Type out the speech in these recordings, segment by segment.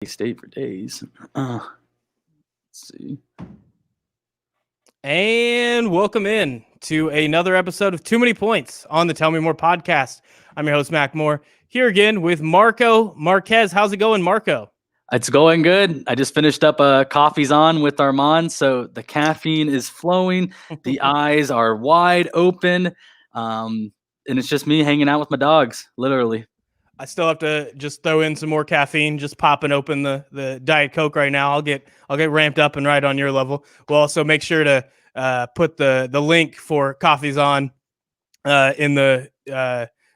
State for days. Let's see. And welcome in to another episode of Too Many Points on the Tell Me More podcast. I'm your host, Mac Moore, here again with Marco Marquez. How's it going, Marco? It's going good. I just finished up Coffee's On with Armand, so the caffeine is flowing. The eyes are wide open, and it's just me hanging out with my dogs, literally. I still have to just throw in some more caffeine, just popping open the Diet Coke right now. I'll get ramped up and right on your level. We'll also make sure to put the link for Coffee's On in the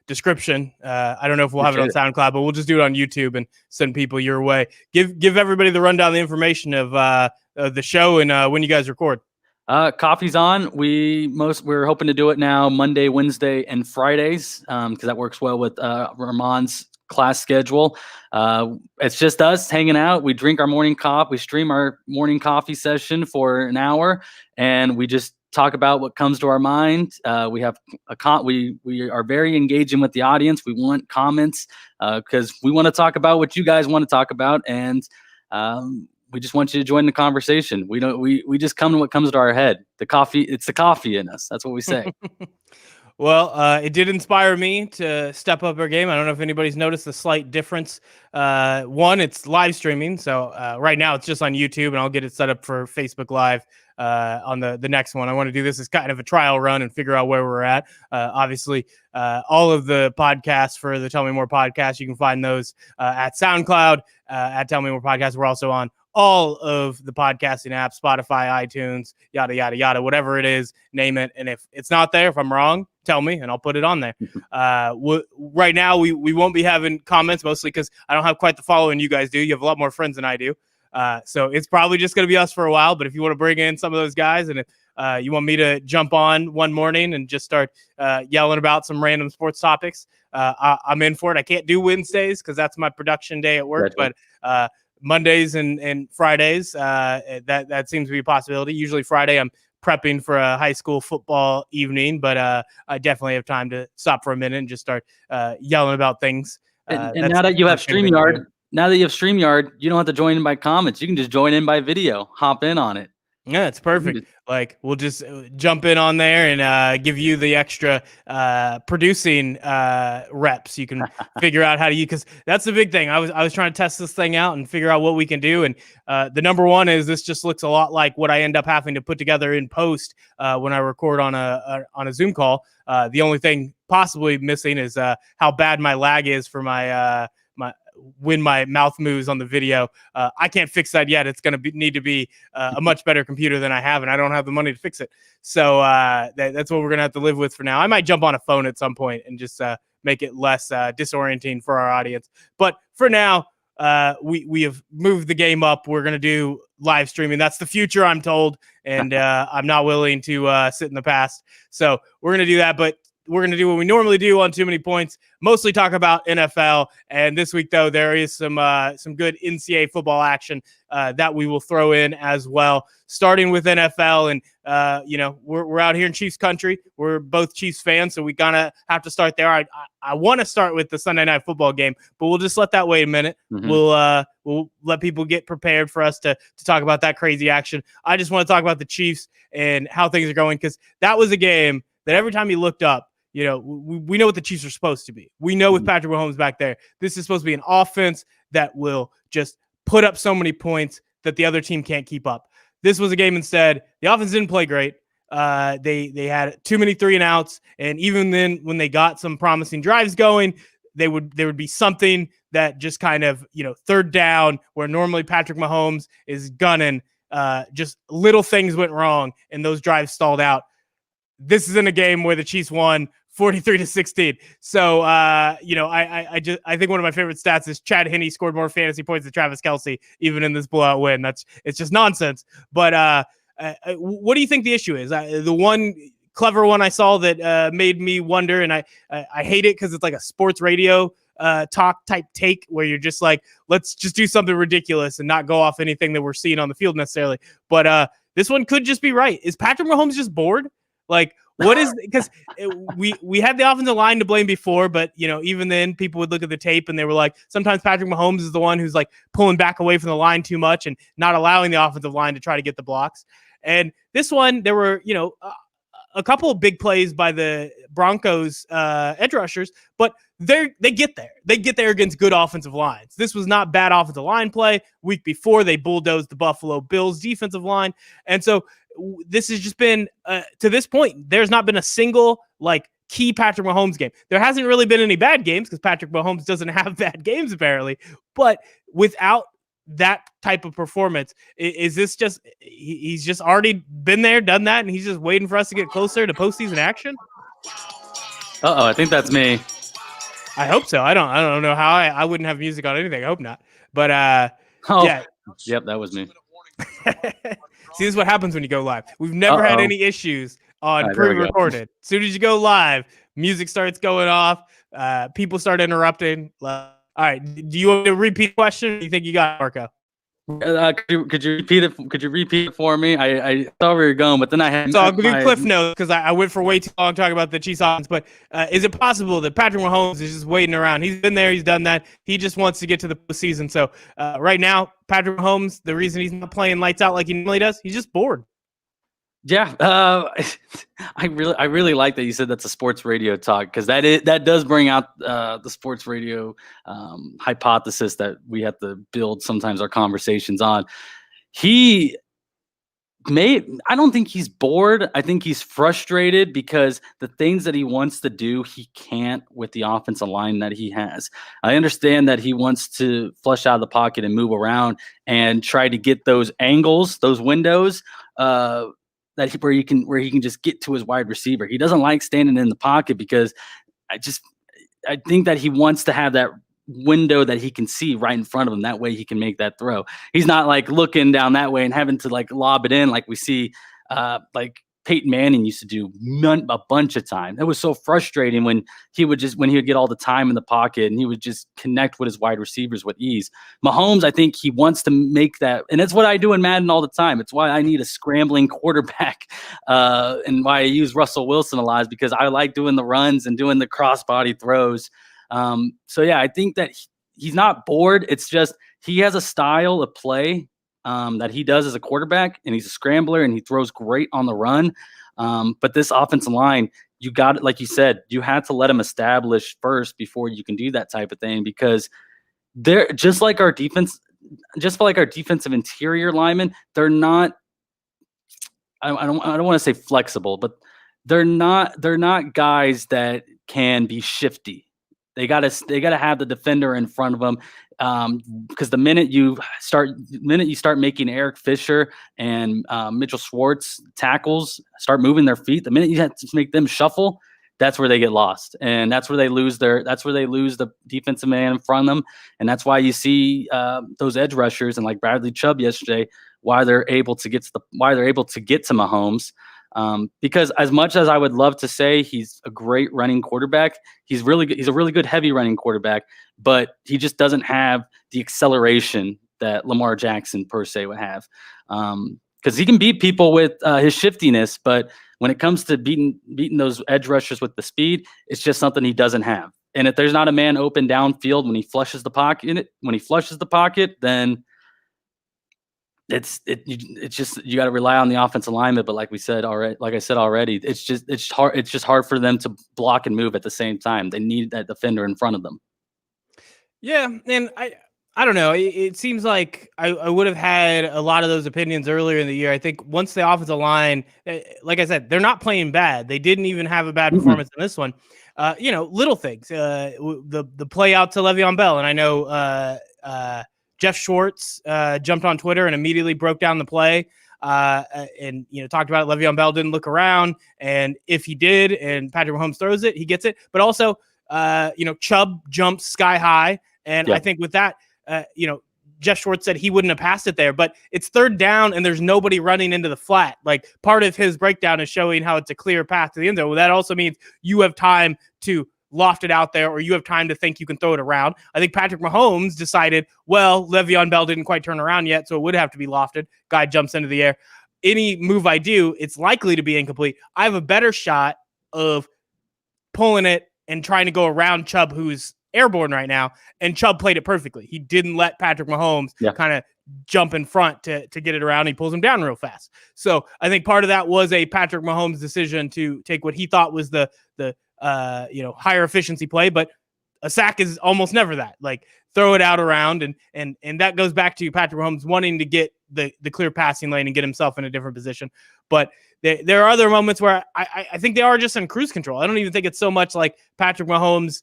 description. I don't know if we'll have it on SoundCloud, but we'll just do it on YouTube and send people your way. Give everybody the rundown of the information of the show and when you guys record. Coffee's On. We're hoping to do it now Monday, Wednesday, and Fridays because that works well with Armand's class schedule. It's just us hanging out. We drink our morning coffee. We stream our morning coffee session for an hour, and we just talk about what comes to our mind. We have we are very engaging with the audience. We want comments because we want to talk about what you guys want to talk about, and we just want you to join the conversation. We just come to what comes to our head. It's the coffee in us. That's what we say. Well, it did inspire me to step up our game. I don't know if anybody's noticed the slight difference. One, it's live streaming. So right now it's just on YouTube, and I'll get it set up for Facebook Live on the next one. I want to do this as kind of a trial run and figure out where we're at. Obviously, all of the podcasts for the Tell Me More podcast, you can find those at SoundCloud, at Tell Me More podcast. We're also on all of the podcasting apps, Spotify, iTunes, yada, yada, yada, whatever it is, name it. And if it's not there, if I'm wrong, tell me and I'll put it on there. Right now, we won't be having comments, mostly because I don't have quite the following you guys do. You have a lot more friends than I do. So it's probably just going to be us for a while. But if you want to bring in some of those guys, and if you want me to jump on one morning and just start yelling about some random sports topics, I'm in for it. I can't do Wednesdays because that's my production day at work. Gotcha. But Mondays and Fridays, that seems to be a possibility. Usually Friday, I'm prepping for a high school football evening, but I definitely have time to stop for a minute and just start yelling about things. And now that you have StreamYard, you don't have to join in by comments. You can just join in by video, hop in on it. Yeah, it's perfect. Like, we'll just jump in on there and give you the extra producing reps. You can figure out how to use, because that's the big thing. I was trying to test this thing out and figure out what we can do. And the number one is this just looks a lot like what I end up having to put together in post when I record on a Zoom call. The only thing possibly missing is how bad my lag is for my when my mouth moves on the video. I can't fix that yet. It's going to need to be a much better computer than I have, and I don't have the money to fix it. So that's what we're going to have to live with for now. I might jump on a phone at some point and just make it less disorienting for our audience. But for now, we have moved the game up. We're going to do live streaming. That's the future, I'm told, and I'm not willing to sit in the past. So we're going to do that, but we're going to do what we normally do on Too Many Points, mostly talk about NFL. And this week, though, there is some good NCAA football action that we will throw in as well, starting with NFL. And, we're out here in Chiefs country. We're both Chiefs fans, so we kind of have to start there. I want to start with the Sunday Night Football game, but we'll just let that wait a minute. Mm-hmm. We'll let people get prepared for us to talk about that crazy action. I just want to talk about the Chiefs and how things are going, because that was a game that every time you looked up, we know what the Chiefs are supposed to be. We know with Patrick Mahomes back there, this is supposed to be an offense that will just put up so many points that the other team can't keep up. This was a game instead. The offense didn't play great. They had too many 3-and-outs, and even then, when they got some promising drives going, there would be something that just kind of third down where normally Patrick Mahomes is gunning. Just little things went wrong, and those drives stalled out. This is in a game where the Chiefs won 43-16. So, I think one of my favorite stats is Chad Henne scored more fantasy points than Travis Kelce, even in this blowout win. It's just nonsense. But what do you think the issue is? The one clever one I saw that made me wonder, and I hate it because it's like a sports radio talk type take where you're just like, let's just do something ridiculous and not go off anything that we're seeing on the field necessarily. But this one could just be right. Is Patrick Mahomes just bored? Like, what is, because we had the offensive line to blame before, but even then people would look at the tape and they were like, sometimes Patrick Mahomes is the one who's like pulling back away from the line too much and not allowing the offensive line to try to get the blocks. And this one, there were, a couple of big plays by the Broncos edge rushers, but they get there. They get there against good offensive lines. This was not bad offensive line play. Week before, they bulldozed the Buffalo Bills defensive line. And so this has just been, to this point, there's not been a single key Patrick Mahomes game. There hasn't really been any bad games because Patrick Mahomes doesn't have bad games apparently. But without that type of performance, is this just he's just already been there, done that, and he's just waiting for us to get closer to postseason action? I think that's me. I hope so. I don't know how I wouldn't have music on anything. I hope not. But yeah. Yep, that was me. See, this is what happens when you go live. We've never had any issues on pre-recorded. As soon as you go live, music starts going off. People start interrupting. All right. Do you want to repeat the question? Or do you think you got it, Marco? Could you repeat it? Could you repeat it for me? I thought we were going, but then I had. So I'll give you a cliff note because I went for way too long talking about the Chiefs offense. But is it possible that Patrick Mahomes is just waiting around? He's been there, he's done that. He just wants to get to the postseason. So right now, Patrick Mahomes, the reason he's not playing lights out like he normally does, he's just bored. Yeah, I really like that you said that's a sports radio talk, because that does bring out the sports radio hypothesis that we have to build sometimes our conversations on. I don't think he's bored. I think he's frustrated because the things that he wants to do, he can't with the offensive line that he has. I understand that he wants to flush out of the pocket and move around and try to get those angles, those windows, where he can just get to his wide receiver. He doesn't like standing in the pocket because I think that he wants to have that window that he can see right in front of him. That way he can make that throw. He's not looking down that way and having to lob it in like we see Peyton Manning used to do a bunch of times. It was so frustrating when he would get all the time in the pocket and he would just connect with his wide receivers with ease. Mahomes, I think he wants to make that, and that's what I do in Madden all the time. It's why I need a scrambling quarterback, and why I use Russell Wilson a lot, is because I like doing the runs and doing the crossbody throws. So yeah, I think that he's not bored. It's just he has a style of play that he does as a quarterback, and he's a scrambler and he throws great on the run. But this offensive line, you got it. Like you said, you had to let him establish first before you can do that type of thing, because they're just like our defense, just like our defensive interior linemen. They're not, I don't want to say flexible, but they're not guys that can be shifty. They gotta have the defender in front of them, because the minute you start making Eric Fisher and Mitchell Schwartz tackles start moving their feet, the minute you have to make them shuffle, that's where they get lost, and that's where they lose the defensive man in front of them, and that's why you see those edge rushers and like Bradley Chubb yesterday, why they're able to get to Mahomes. Because as much as I would love to say he's a great running quarterback, he's really good. He's a really good heavy running quarterback, but he just doesn't have the acceleration that Lamar Jackson per se would have. Because he can beat people with his shiftiness, but when it comes to beating those edge rushers with the speed, it's just something he doesn't have. And if there's not a man open downfield when he flushes the pocket, then it's just, you got to rely on the offensive lineman. But like I said already, it's just hard for them to block and move at the same time. They need that defender in front of them. Yeah, and I don't know. It seems like I would have had a lot of those opinions earlier in the year. I think once the offensive line, like I said, they're not playing bad. They didn't even have a bad performance in this one. Little things. The play out to Le'Veon Bell, and I know Jeff Schwartz jumped on Twitter and immediately broke down the play, and talked about it. Le'Veon Bell didn't look around, and if he did, and Patrick Mahomes throws it, he gets it. But also, Chubb jumps sky high, and I think with that, Jeff Schwartz said he wouldn't have passed it there, but it's third down and there's nobody running into the flat. Like, part of his breakdown is showing how it's a clear path to the end zone. Well, that also means you have time to loft it out there, or you have time to think you can throw it around. I think Patrick Mahomes decided, well, Le'Veon Bell didn't quite turn around yet, so it would have to be lofted. Guy jumps into the air. any move I do, it's likely to be incomplete. I have a better shot of pulling it and trying to go around Chubb, who's airborne right now, and Chubb played it perfectly. He didn't let Patrick Mahomes kind of jump in front to get it around. He pulls him down real fast. So I think part of that was a Patrick Mahomes decision to take what he thought was the higher efficiency play, but a sack is almost never that. Like, throw it out around, and that goes back to Patrick Mahomes wanting to get the clear passing lane and get himself in a different position. But there are other moments where I think they are just in cruise control. I don't even think it's so much like Patrick Mahomes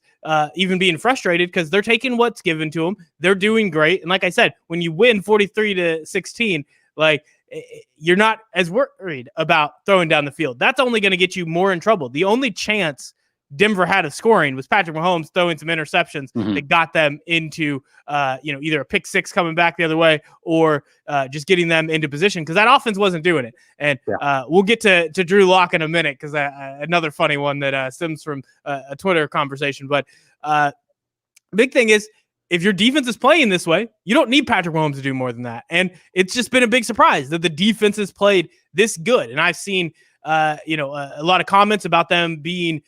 even being frustrated, because they're taking what's given to them. They're doing great. And like I said, when you win 43-16, like, you're not as worried about throwing down the field. That's only going to get you more in trouble. The only chance Denver had of scoring was Patrick Mahomes throwing some interceptions that got them into, either a pick six coming back the other way, or just getting them into position, because that offense wasn't doing it. And we'll get to Drew Lock in a minute, because another funny one that stems from a Twitter conversation. But big thing is, if your defense is playing this way, you don't need Patrick Mahomes to do more than that. And it's just been a big surprise that the defense has played this good. And I've seen a lot of comments about them being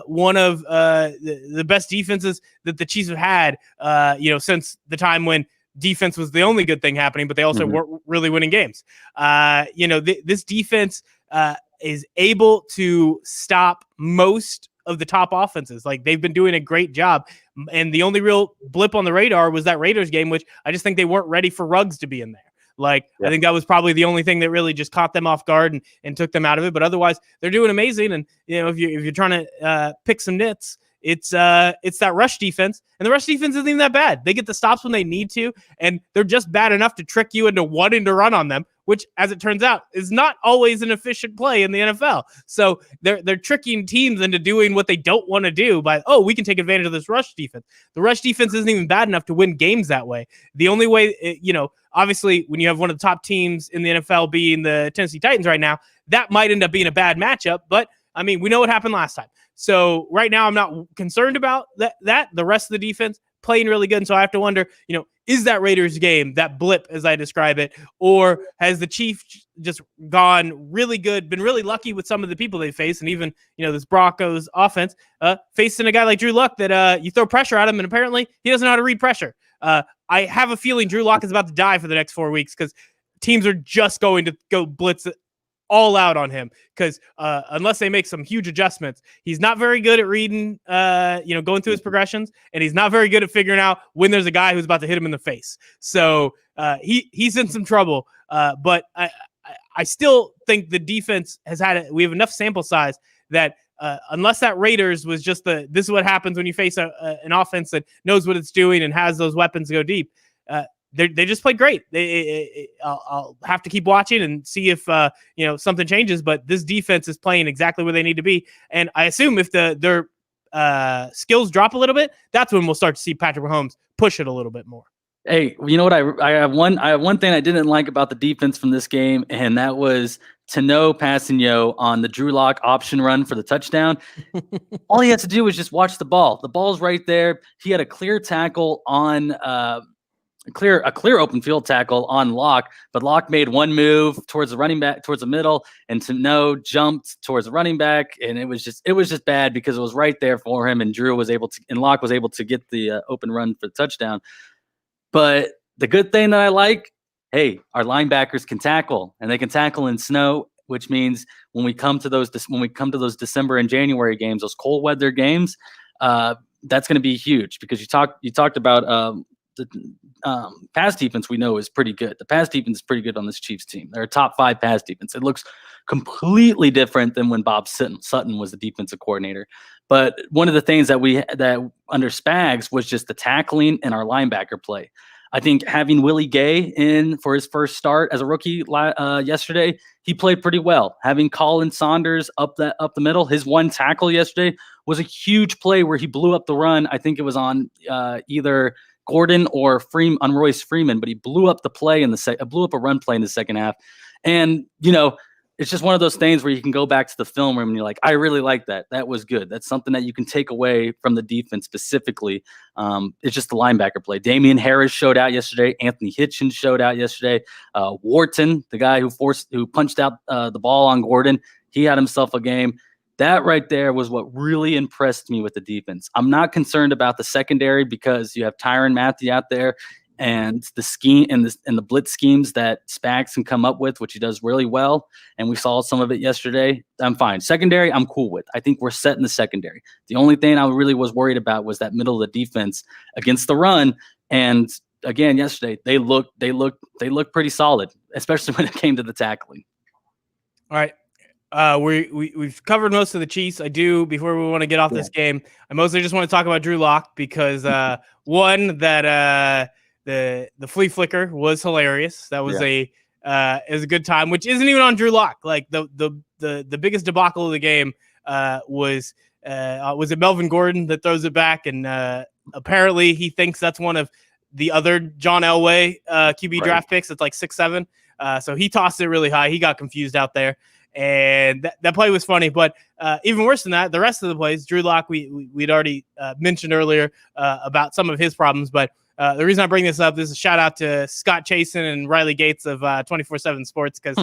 one of the best defenses that the Chiefs have had, since the time when defense was the only good thing happening, but they also weren't really winning games. This defense is able to stop most of the top offenses. Like, they've been doing a great job. And the only real blip on the radar was that Raiders game, which I just think they weren't ready for Ruggs to be in there. I think that was probably the only thing that really just caught them off guard and took them out of it. But otherwise, they're doing amazing. And, if you're trying to pick some nits, it's that rush defense. And the rush defense isn't even that bad. They get the stops when they need to, and they're just bad enough to trick you into wanting to run on them, which, as it turns out, is not always an efficient play in the NFL. So they're tricking teams into doing what they don't want to do by, we can take advantage of this rush defense. The rush defense isn't even bad enough to win games that way. The only way, obviously, when you have one of the top teams in the NFL being the Tennessee Titans right now, that might end up being a bad matchup. But, I mean, we know what happened last time. So right now I'm not concerned about that. The rest of the defense playing really good. And so I have to wonder, is that Raiders game that blip, as I describe it, or has the Chiefs just gone really good, been really lucky with some of the people they face, and even, this Broncos offense facing a guy like Drew Luck that you throw pressure at him, and apparently he doesn't know how to read pressure. I have a feeling Drew Lock is about to die for the next 4 weeks, because teams are just going to go blitz all out on him, because unless they make some huge adjustments, he's not very good at reading, going through his progressions, and he's not very good at figuring out when there's a guy who's about to hit him in the face. So he's in some trouble. But I still think the defense we have enough sample size that unless that Raiders was just this is what happens when you face an offense that knows what it's doing and has those weapons to go deep. They just played great. I'll have to keep watching and see if something changes. But this defense is playing exactly where they need to be. And I assume if their skills drop a little bit, that's when we'll start to see Patrick Mahomes push it a little bit more. Hey, you know what? I have one thing I didn't like about the defense from this game, and that was Tano passing on the Drew Lock option run for the touchdown. All he had to do was just watch the ball. The ball's right there. He had a clear tackle on a clear open field tackle on Lock, but Lock made one move towards the running back, towards the middle, and Tano jumped towards the running back, and it was just bad because it was right there for him, and Lock was able to get the open run for the touchdown. But the good thing that I like, hey, our linebackers can tackle, and they can tackle in snow, which means when we come to those December and January games, those cold weather games, that's going to be huge, because you talked about the pass defense we know is pretty good. The pass defense is pretty good on this Chiefs team. They're a top 5 pass defense. It looks completely different than when Bob Sutton was the defensive coordinator. But one of the things that under Spags was just the tackling and our linebacker play. I think having Willie Gay in for his first start as a rookie yesterday, he played pretty well. Having Colin Saunders up the middle, his one tackle yesterday was a huge play where he blew up the run. I think it was on either Gordon or on Royce Freeman, but he blew up the play blew up a run play in the second half. And it's just one of those things where you can go back to the film room and you're like, I really like that. That was good. That's something that you can take away from the defense specifically. It's just the linebacker play. Damian Harris showed out yesterday. Anthony Hitchens showed out yesterday. Wharton, the guy who punched out the ball on Gordon, he had himself a game. That right there was what really impressed me with the defense. I'm not concerned about the secondary because you have Tyrann Mathieu out there and the scheme and the blitz schemes that Spags can come up with, which he does really well. And we saw some of it yesterday. I'm fine. Secondary, I'm cool with. I think we're set in the secondary. The only thing I really was worried about was that middle of the defense against the run. And again, yesterday they looked pretty solid, especially when it came to the tackling. All right. We've covered most of the Chiefs. Before we want to get off this game, I mostly just want to talk about Drew Lock because one that the flea flicker was hilarious. That was a good time, which isn't even on Drew Lock. Like the biggest debacle of the game was it Melvin Gordon that throws it back, and apparently he thinks that's one of the other John Elway QB draft picks. It's like 6'7". So he tossed it really high. He got confused out there. And that play was funny, but even worse than that, the rest of the plays, Drew Lock, we'd already mentioned earlier about some of his problems. But the reason I bring this up, this is a shout out to Scott Chasen and Riley Gates of 24/7 Sports, because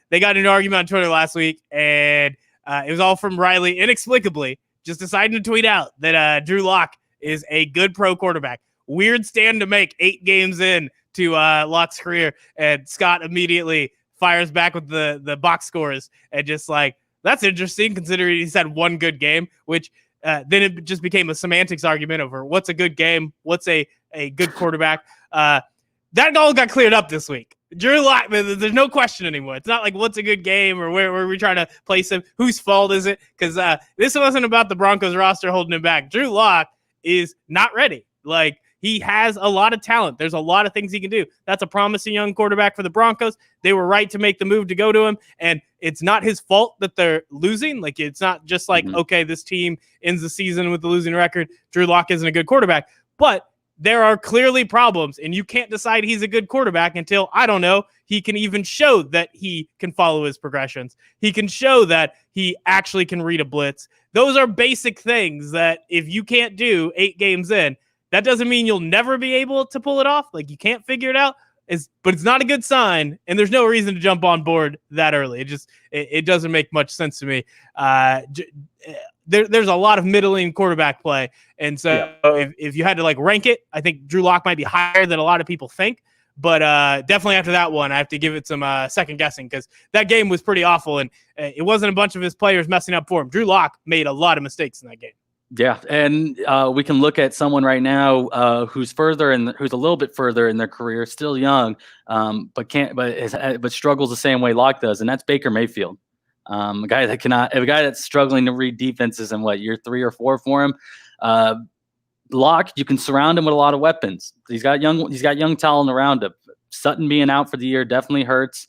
they got into an argument on Twitter last week, and it was all from Riley inexplicably just deciding to tweet out that Drew Lock is a good pro quarterback. Weird stand to make 8 games in to Lock's career, and Scott immediately fires back with the box scores and just like, that's interesting considering he's had one good game, which then it just became a semantics argument over what's a good game, what's a good quarterback. That all got cleared up this week. Drew Lock, there's no question anymore. It's not like what's a good game or where we're trying to place him. Whose fault is it? Because this wasn't about the Broncos roster holding him back. Drew Lock is not ready. Like, he has a lot of talent. There's a lot of things he can do. That's a promising young quarterback for the Broncos. They were right to make the move to go to him, and it's not his fault that they're losing. Like, it's not just like, okay, this team ends the season with the losing record. Drew Lock isn't a good quarterback, but there are clearly problems, and you can't decide he's a good quarterback until, I don't know, he can even show that he can follow his progressions. He can show that he actually can read a blitz. Those are basic things that if you can't do 8 games in, that doesn't mean you'll never be able to pull it off. Like, you can't figure it out, but it's not a good sign, and there's no reason to jump on board that early. It doesn't make much sense to me. There's a lot of middling quarterback play, and so if you had to like rank it, I think Drew Lock might be higher than a lot of people think. But definitely after that one, I have to give it some second guessing, because that game was pretty awful, and it wasn't a bunch of his players messing up for him. Drew Lock made a lot of mistakes in that game. Yeah, and we can look at someone right now who's a little bit further in their career, still young, but struggles the same way Locke does, and that's Baker Mayfield, a guy that's struggling to read defenses in year 3 or 4 for him. Locke, you can surround him with a lot of weapons. He's got young talent around him. Sutton being out for the year definitely hurts,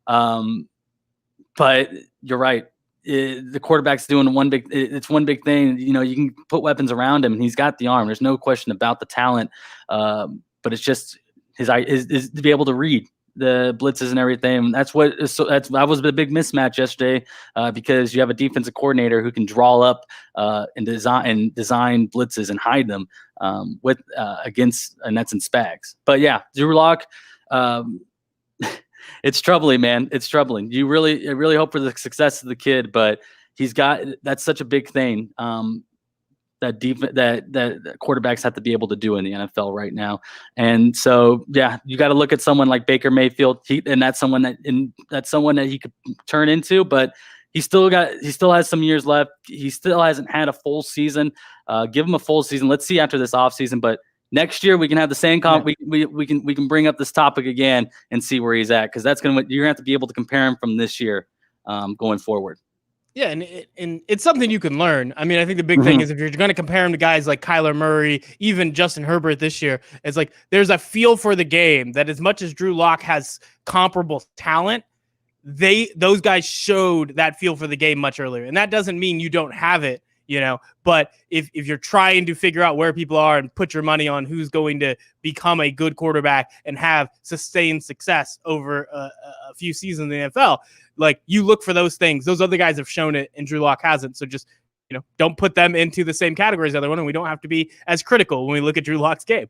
but you're right. The quarterback's doing one big thing. You know, you can put weapons around him, and he's got the arm. There's no question about the talent, but it's just is to be able to read the blitzes and everything. That was the big mismatch yesterday, because you have a defensive coordinator who can draw up and design blitzes and hide them against, and that's in Spags. But yeah, Drew Lock. It's troubling, man. It's troubling. I really hope for the success of the kid, but that's such a big thing that quarterbacks have to be able to do in the NFL right now. And so, yeah, you got to look at someone like Baker Mayfield, and that's someone that he could turn into, but he still has some years left. He still hasn't had a full season. Give him a full season. Let's see after this offseason, but next year we can have the same we can bring up this topic again and see where he's at, because you're gonna have to be able to compare him from this year going forward. Yeah, and it's something you can learn. I mean, I think the big thing is if you're going to compare him to guys like Kyler Murray, even Justin Herbert this year, it's like there's a feel for the game that as much as Drew Lock has comparable talent, those guys showed that feel for the game much earlier, and that doesn't mean you don't have it. But if you're trying to figure out where people are and put your money on who's going to become a good quarterback and have sustained success over a few seasons in the NFL, like you look for those things. Those other guys have shown it, and Drew Lock hasn't. So just don't put them into the same category as the other one, and we don't have to be as critical when we look at Drew Lock's game.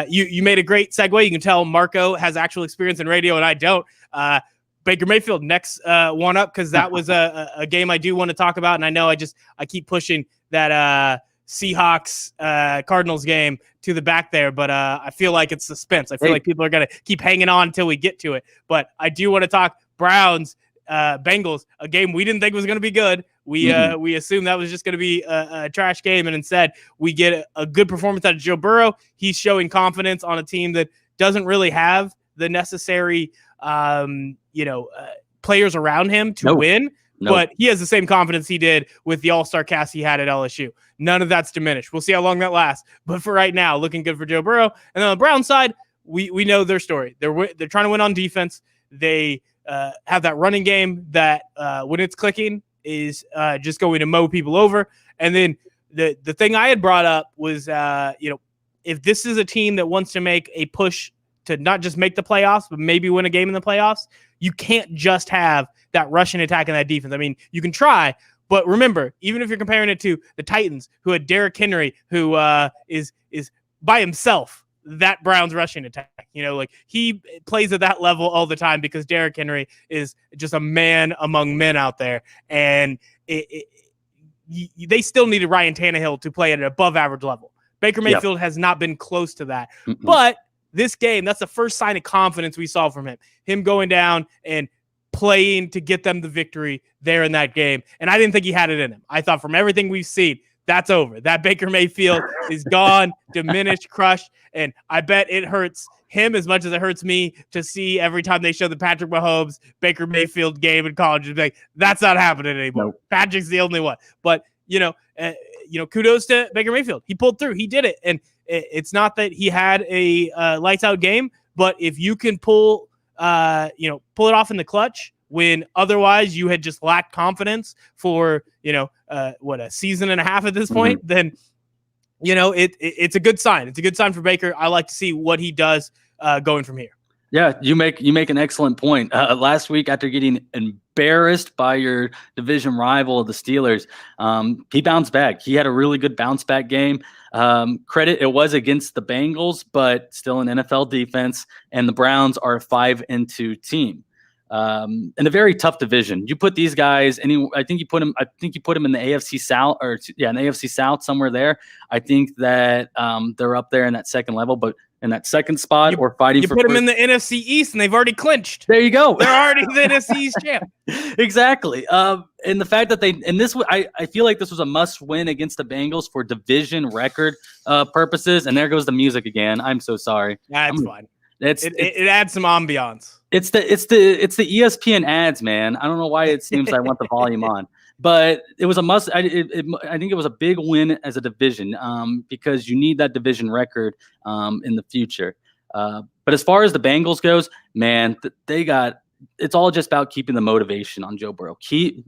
You made a great segue. You can tell Marco has actual experience in radio, and I don't. Baker Mayfield next one up, because that was a game I do want to talk about, and I know I keep pushing that Seahawks Cardinals game to the back there, but I feel like it's suspense. I feel like people are going to keep hanging on until we get to it. But I do want to talk Browns Bengals, a game we didn't think was going to be good. We assumed that was just going to be a trash game, and instead we get a good performance out of Joe Burrow. He's showing confidence on a team that doesn't really have the necessary players around him to win. But he has the same confidence he did with the all-star cast he had at LSU. None of that's diminished. We'll see how long that lasts. But for right now, looking good for Joe Burrow. And on the Browns side, we know their story. They're trying to win on defense. They have that running game that when it's clicking is just going to mow people over. And then the thing I had brought up was, if this is a team that wants to make a push to not just make the playoffs, but maybe win a game in the playoffs, you can't just have that rushing attack and that defense. I mean, you can try, but remember, even if you're comparing it to the Titans, who had Derrick Henry, who is by himself, that Browns rushing attack, like he plays at that level all the time because Derrick Henry is just a man among men out there. And they still needed Ryan Tannehill to play at an above average level. Baker Mayfield has not been close to that, but this game, that's the first sign of confidence we saw from him going down and playing to get them the victory there in that game. And I didn't think he had it in him. I thought from everything we've seen, that's over. That Baker Mayfield is gone, diminished, crushed. And I bet it hurts him as much as it hurts me to see every time they show the Patrick Mahomes Baker Mayfield game in college. Like, that's not happening anymore. Nope. Patrick's the only one. But, kudos to Baker Mayfield. He pulled through. He did it. And it's not that he had a lights out game, but if you can pull it off in the clutch when otherwise you had just lacked confidence for, a season and a half at this point, then, it's a good sign. It's a good sign for Baker. I like to see what he does going from here. Yeah, you make an excellent point. Last week, after getting embarrassed by your division rival, the Steelers, he bounced back. He had a really good bounce back game. Credit, it was against the Bengals, but still an NFL defense, and the Browns are a 5-2 team. In a very tough division. You put these guys, I think you put them in the AFC South, in the AFC South, somewhere there. I think that they're up there in that second level, but in that second spot or fighting for. You put them in the NFC East, and they've already clinched. There you go. They're already the NFC East champ. Exactly. And the fact that I feel like this was a must-win against the Bengals for division record purposes. And there goes the music again. I'm so sorry. That's fine. It adds some ambiance. It's the ESPN ads, man. I don't know why it seems I want the volume on, but it was a must. I think it was a big win as a division because you need that division record in the future. But as far as the Bengals goes, man, it's all just about keeping the motivation on Joe Burrow.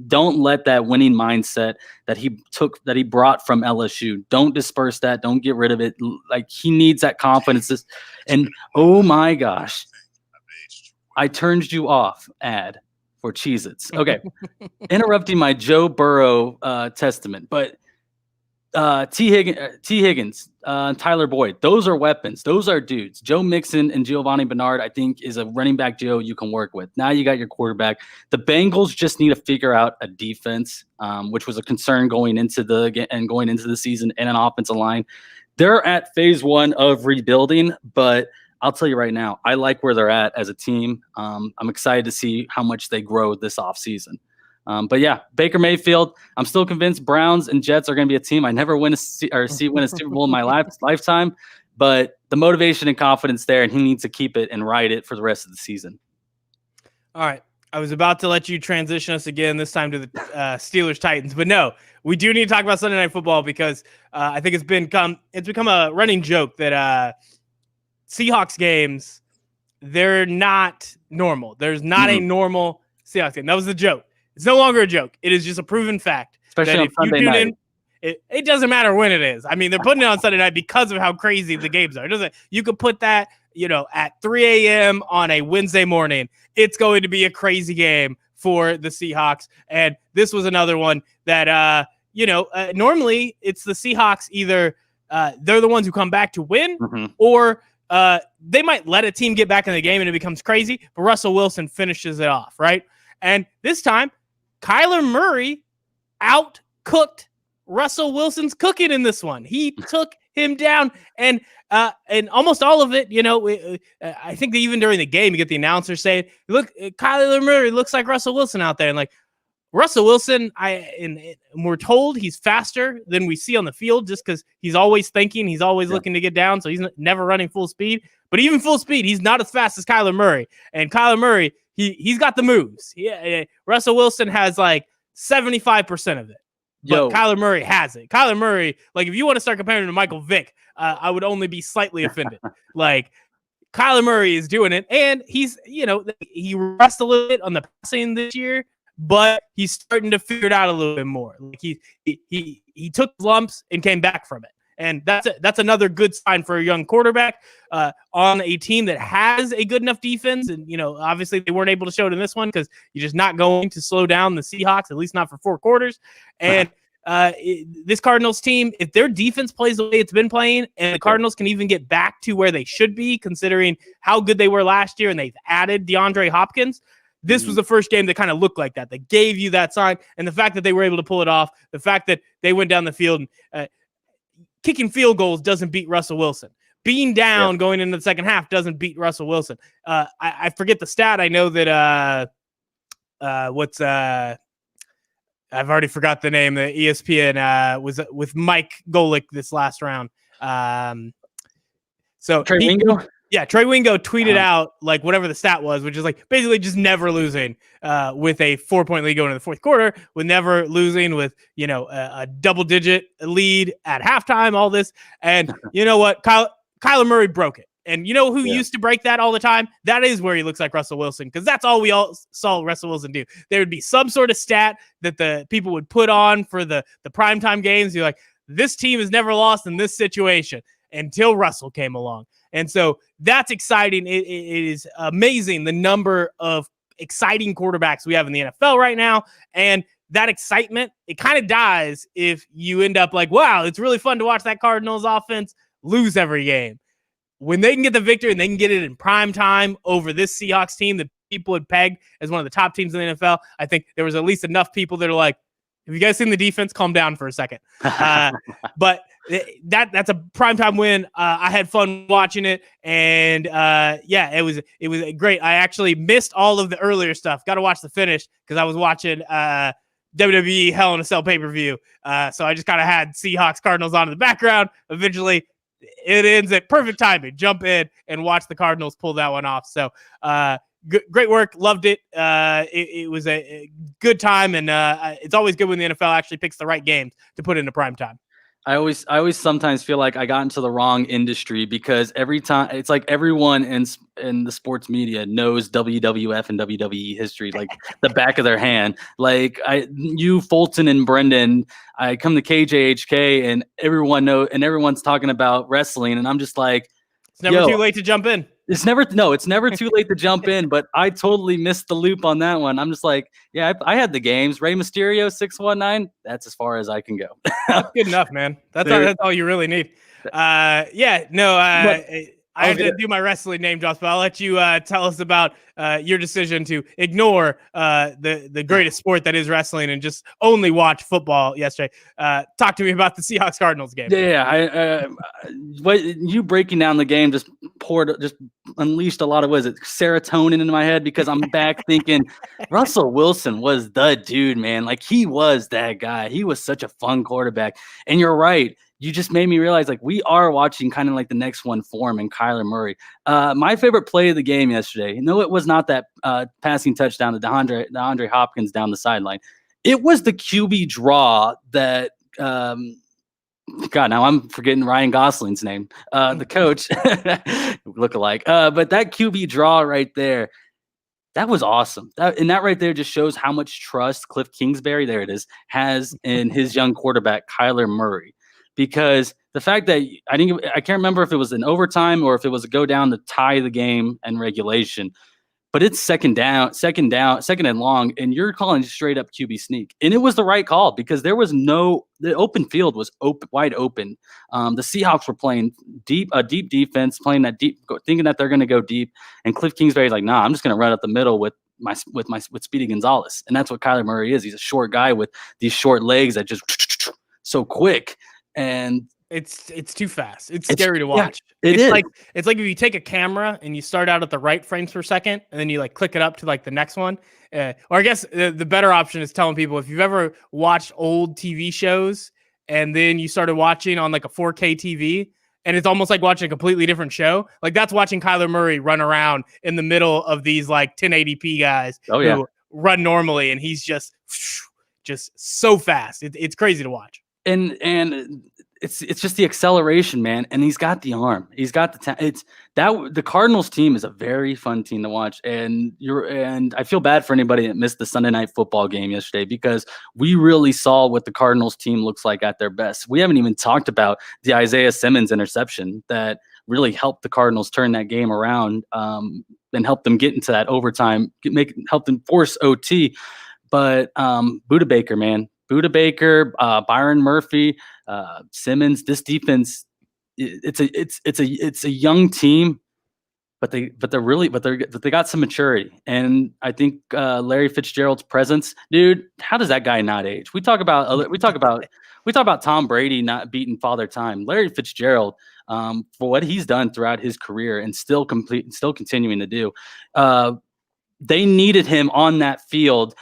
Don't let that winning mindset that he brought from LSU. Don't disperse that. Don't get rid of it. Like, he needs that confidence. And oh my gosh, I turned you off ad for Cheez-Its. Okay. Interrupting my Joe Burrow testament, but T. Higgins, Tyler Boyd, those are weapons. Those are dudes. Joe Mixon and Giovanni Bernard, I think, is a running back Joe you can work with. Now you got your quarterback. The Bengals just need to figure out a defense, which was a concern going into the season, and an offensive line. They're at phase 1 of rebuilding, but I'll tell you right now, I like where they're at as a team. I'm excited to see how much they grow this offseason. But yeah, Baker Mayfield, I'm still convinced Browns and Jets are going to be a team. I never win a Super Bowl in my lifetime, but the motivation and confidence there, and he needs to keep it and ride it for the rest of the season. All right. I was about to let you transition us again, this time to the Steelers Titans, but no, we do need to talk about Sunday Night Football because I think it's become a running joke that Seahawks games, they're not normal. There's not a normal Seahawks game. That was the joke. It's no longer a joke. It is just a proven fact. Especially on Sunday night. it doesn't matter when it is. I mean, they're putting it on Sunday night because of how crazy the games are. It doesn't, you could put that, at 3 a.m. on a Wednesday morning. It's going to be a crazy game for the Seahawks. And this was another one that, normally it's the Seahawks either they're the ones who come back to win or they might let a team get back in the game and it becomes crazy, but Russell Wilson finishes it off, right? And this time, Kyler Murray out-cooked Russell Wilson's cooking in this one. He took him down, and almost all of it, I think that even during the game, you get the announcer saying, look, Kyler Murray looks like Russell Wilson out there. And like, Russell Wilson, and we're told he's faster than we see on the field just because he's always thinking, he's always looking to get down, so he's never running full speed. But even full speed, he's not as fast as Kyler Murray. And Kyler Murray, he's got the moves. Russell Wilson has like 75% of it. But Kyler Murray has it. Kyler Murray, like if you want to start comparing him to Michael Vick, I would only be slightly offended. Like Kyler Murray is doing it, and he's, he rests a little bit on the passing this year, but he's starting to figure it out a little bit more. Like he took lumps and came back from it. And that's another good sign for a young quarterback on a team that has a good enough defense. And, obviously they weren't able to show it in this one because you're just not going to slow down the Seahawks, at least not for 4 quarters. And this Cardinals team, if their defense plays the way it's been playing and the Cardinals can even get back to where they should be, considering how good they were last year and they've added DeAndre Hopkins, this was the first game that kind of looked like that. They gave you that sign. And the fact that they were able to pull it off, the fact that they went down the field and kicking field goals doesn't beat Russell Wilson. Being down going into the second half doesn't beat Russell Wilson. I forget the stat. I know that I've already forgot the name. The ESPN was with Mike Golick this last round. So Trey Wingo? Yeah, Trey Wingo tweeted out like whatever the stat was, which is like basically just never losing with a 4-point lead going into the fourth quarter, with never losing with, a double-digit lead at halftime, all this. And you know what? Kyler Murray broke it. And you know who used to break that all the time? That is where he looks like Russell Wilson, because that's all we all saw Russell Wilson do. There would be some sort of stat that the people would put on for the primetime games. You're like, this team has never lost in this situation until Russell came along. And so that's exciting. It is amazing the number of exciting quarterbacks we have in the NFL right now. And that excitement, it kind of dies if you end up like, wow, it's really fun to watch that Cardinals offense lose every game. When they can get the victory and they can get it in prime time over this Seahawks team that people had pegged as one of the top teams in the NFL, I think there was at least enough people that are like, have you guys seen the defense? Calm down for a second. But that's a primetime win. I had fun watching it, and it was great. I actually missed all of the earlier stuff. Got to watch the finish because I was watching WWE Hell in a Cell pay-per-view. So I just kind of had Seahawks Cardinals on in the background. Eventually, it ends at perfect timing. Jump in and watch the Cardinals pull that one off. So great work. Loved it. It was a good time, and it's always good when the NFL actually picks the right games to put into prime time. I always sometimes feel like I got into the wrong industry, because every time it's like everyone in the sports media knows WWF and WWE history like the back of their hand. Like you, Fulton and Brendan, I come to KJHK and everyone's talking about wrestling, and I'm just like, it's never too late to jump in. It's never too late to jump in, but I totally missed the loop on that one. I'm just like, yeah, I had the games. Rey Mysterio 619. That's as far as I can go. That's good enough, man. That's all you really need. I had to do my wrestling name drops, but I'll let you tell us about your decision to ignore the greatest sport that is wrestling and just only watch football yesterday. Talk to me about the Seahawks Cardinals game. Yeah, what you breaking down the game just unleashed a lot of serotonin into my head, because I'm back thinking Russell Wilson was the dude, man. Like, he was that guy. He was such a fun quarterback. And you're right. You just made me realize, like, we are watching kind of like the next one form in Kyler Murray. My favorite play of the game yesterday, no, it was not that passing touchdown to DeAndre Hopkins down the sideline. It was the QB draw that God, now I'm forgetting Ryan Gosling's name, the coach, look alike. But that QB draw right there, That was awesome. That right there just shows how much trust Cliff Kingsbury, there it is, has in his young quarterback, Kyler Murray. Because the fact that I can't remember if it was in overtime or if it was a go down to tie the game and regulation, but it's second and long, and you're calling straight up QB sneak. And it was the right call because the open field was wide open. The Seahawks were playing a deep defense, playing that deep, thinking that they're going to go deep. And Cliff Kingsbury's like, nah, I'm just going to run up the middle with Speedy Gonzalez. And that's what Kyler Murray is. He's a short guy with these short legs that just so quick. And it's too fast. It's scary to watch. Yeah, it's like if you take a camera and you start out at the right frames per second and then you like click it up to like the next one. Or I guess the better option is telling people if you've ever watched old TV shows and then you started watching on like a 4K TV and it's almost like watching a completely different show. Like that's watching Kyler Murray run around in the middle of these like 1080p guys who run normally, and he's just so fast. It's crazy to watch. And it's just the acceleration, man. And he's got the arm. He's got the Cardinals team is a very fun team to watch. And I feel bad for anybody that missed the Sunday night football game yesterday because we really saw what the Cardinals team looks like at their best. We haven't even talked about the Isaiah Simmons interception that really helped the Cardinals turn that game around and help them get into that overtime, help them force OT. But Budda Baker, man. Budda Baker, Byron Murphy, Simmons. This defense, it's a young team, but they got some maturity, and I think Larry Fitzgerald's presence, dude. How does that guy not age? We talk about Tom Brady not beating Father Time. Larry Fitzgerald, for what he's done throughout his career and still continuing to do, they needed him on that field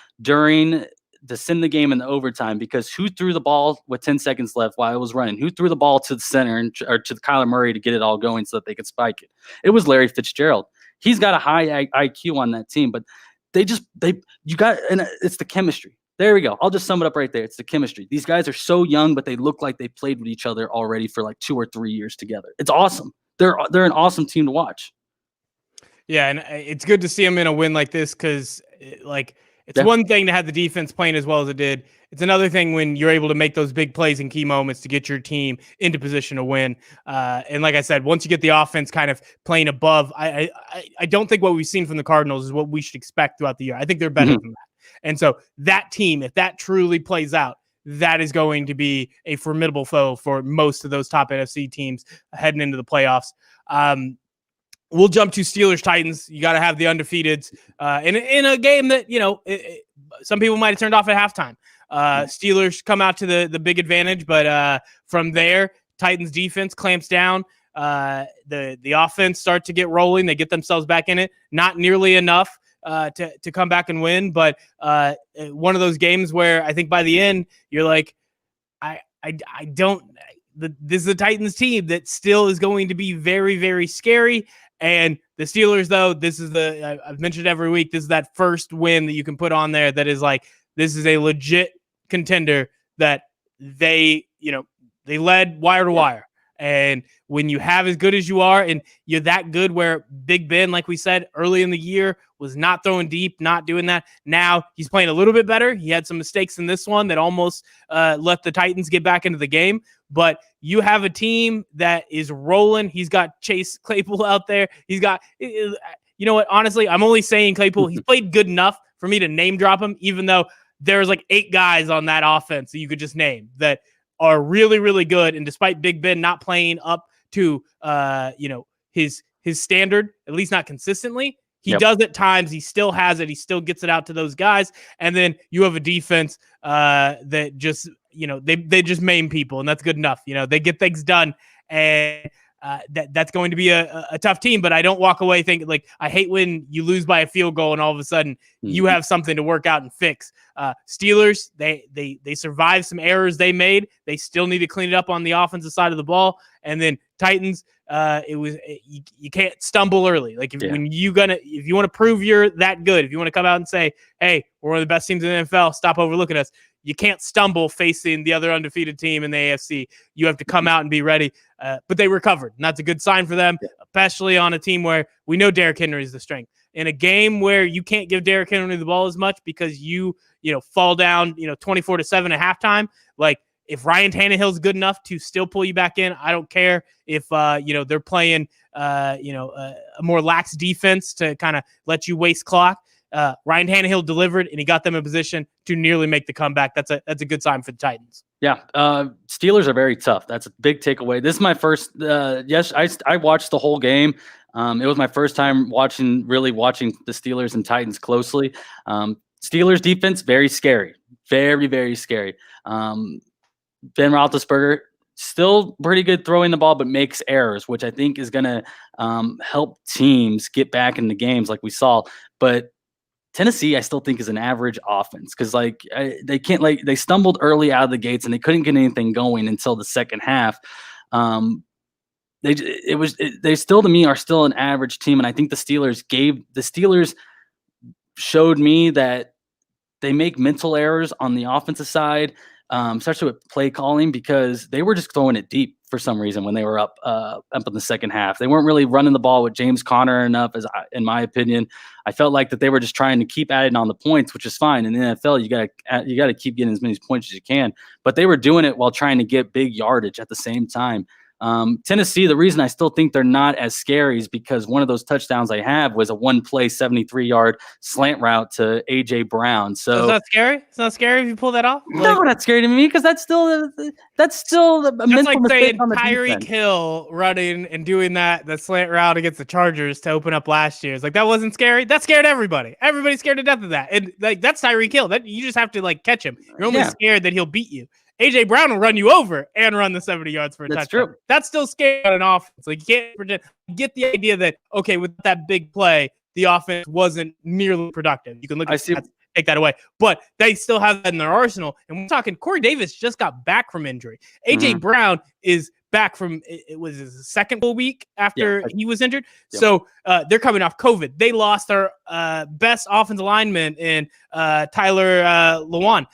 to send the game in the overtime because who threw the ball with 10 seconds left while it was running? Who threw the ball to the center or to Kyler Murray to get it all going so that they could spike it? It was Larry Fitzgerald. He's got a high IQ on that team, but it's the chemistry. There we go. I'll just sum it up right there. It's the chemistry. These guys are so young, but they look like they played with each other already for like 2 or 3 years together. It's awesome. They're an awesome team to watch. Yeah, and it's good to see them in a win like this because it's one thing to have the defense playing as well as it did. It's another thing when you're able to make those big plays in key moments to get your team into position to win. And like I said, once you get the offense kind of playing above, I don't think what we've seen from the Cardinals is what we should expect throughout the year. I think they're better than that. And so that team, if that truly plays out, that is going to be a formidable foe for most of those top NFC teams heading into the playoffs. We'll jump to Steelers-Titans. You got to have the undefeateds in a game that, some people might have turned off at halftime. Steelers come out to the big advantage, but from there, Titans defense clamps down. The offense starts to get rolling. They get themselves back in it. Not nearly enough to come back and win, but one of those games where I think by the end, you're like, this is a Titans team that still is going to be very, very scary. And the Steelers, though, I've mentioned every week, this is that first win that you can put on there that is like, this is a legit contender that they led wire to wire. And when you have as good as you are and you're that good where Big Ben, like we said, early in the year was not throwing deep, not doing that. Now he's playing a little bit better. He had some mistakes in this one that almost let the Titans get back into the game. But you have a team that is rolling. He's got Chase Claypool out there. He's got, you know what, honestly, I'm only saying Claypool. He's played good enough for me to name drop him, even though there's like 8 guys on that offense that you could just name that are really, really good. And despite Big Ben not playing up to, his standard, at least not consistently, he does at times. He still has it. He still gets it out to those guys. And then you have a defense that just, they just maim people, and that's good enough. They get things done, and that's going to be a tough team. But I don't walk away thinking like, I hate when you lose by a field goal and all of a sudden you have something to work out and fix. Steelers, they survived some errors they made. They still need to clean it up on the offensive side of the ball. And then Titans, you can't stumble early. Like if you want to prove you're that good, if you want to come out and say, hey, we're one of the best teams in the NFL, stop overlooking us. You can't stumble facing the other undefeated team in the AFC. You have to come out and be ready. But they recovered, and that's a good sign for them, especially on a team where we know Derrick Henry is the strength. in a game where you can't give Derrick Henry the ball as much because you fall down 24-7 at halftime. Like, if Ryan Tannehill's good enough to still pull you back in, I don't care if they're playing a more lax defense to kind of let you waste clock. Ryan Tannehill delivered, and he got them in position to nearly make the comeback. That's a good sign for the Titans. Yeah, Steelers are very tough. That's a big takeaway. This is my first. Yes, I watched the whole game. It was my first time watching the Steelers and Titans closely. Steelers defense, very scary, very, very scary. Ben Roethlisberger, still pretty good throwing the ball, but makes errors, which I think is going to help teams get back in the games like we saw. But Tennessee, I still think, is an average offense because they stumbled early out of the gates and they couldn't get anything going until the second half. They still, to me, are still an average team, and I think the Steelers showed me that they make mental errors on the offensive side, especially with play calling, because they were just throwing it deep for some reason when they were up in the second half. They weren't really running the ball with James Conner enough, in my opinion. I felt like that they were just trying to keep adding on the points, which is fine. In the NFL, you got to keep getting as many points as you can. But they were doing it while trying to get big yardage at the same time. Tennessee, the reason I still think they're not as scary is because one of those touchdowns I have was a one-play 73-yard slant route to A.J. Brown. So it's not scary? It's not scary if you pull that off? No, not scary to me because that's still a mental like mistake saying on the Tyreek defense. Hill running and doing the slant route against the Chargers to open up last year. It's like, that wasn't scary. That scared everybody. Everybody's scared to death of that. And that's Tyreek Hill. That you just have to catch him. You're only scared that he'll beat you. A.J. Brown will run you over and run the 70 yards for a touchdown. True. That's still scary on an offense. You can't pretend. Get the idea that, okay, with that big play, the offense wasn't nearly productive. You can look at that, take that away. But they still have that in their arsenal. And we're talking, Corey Davis just got back from injury. A.J. Brown is back from, it was his second full week after he was injured. Yep. So they're coming off COVID. They lost their best offensive lineman in Tyler Lewan.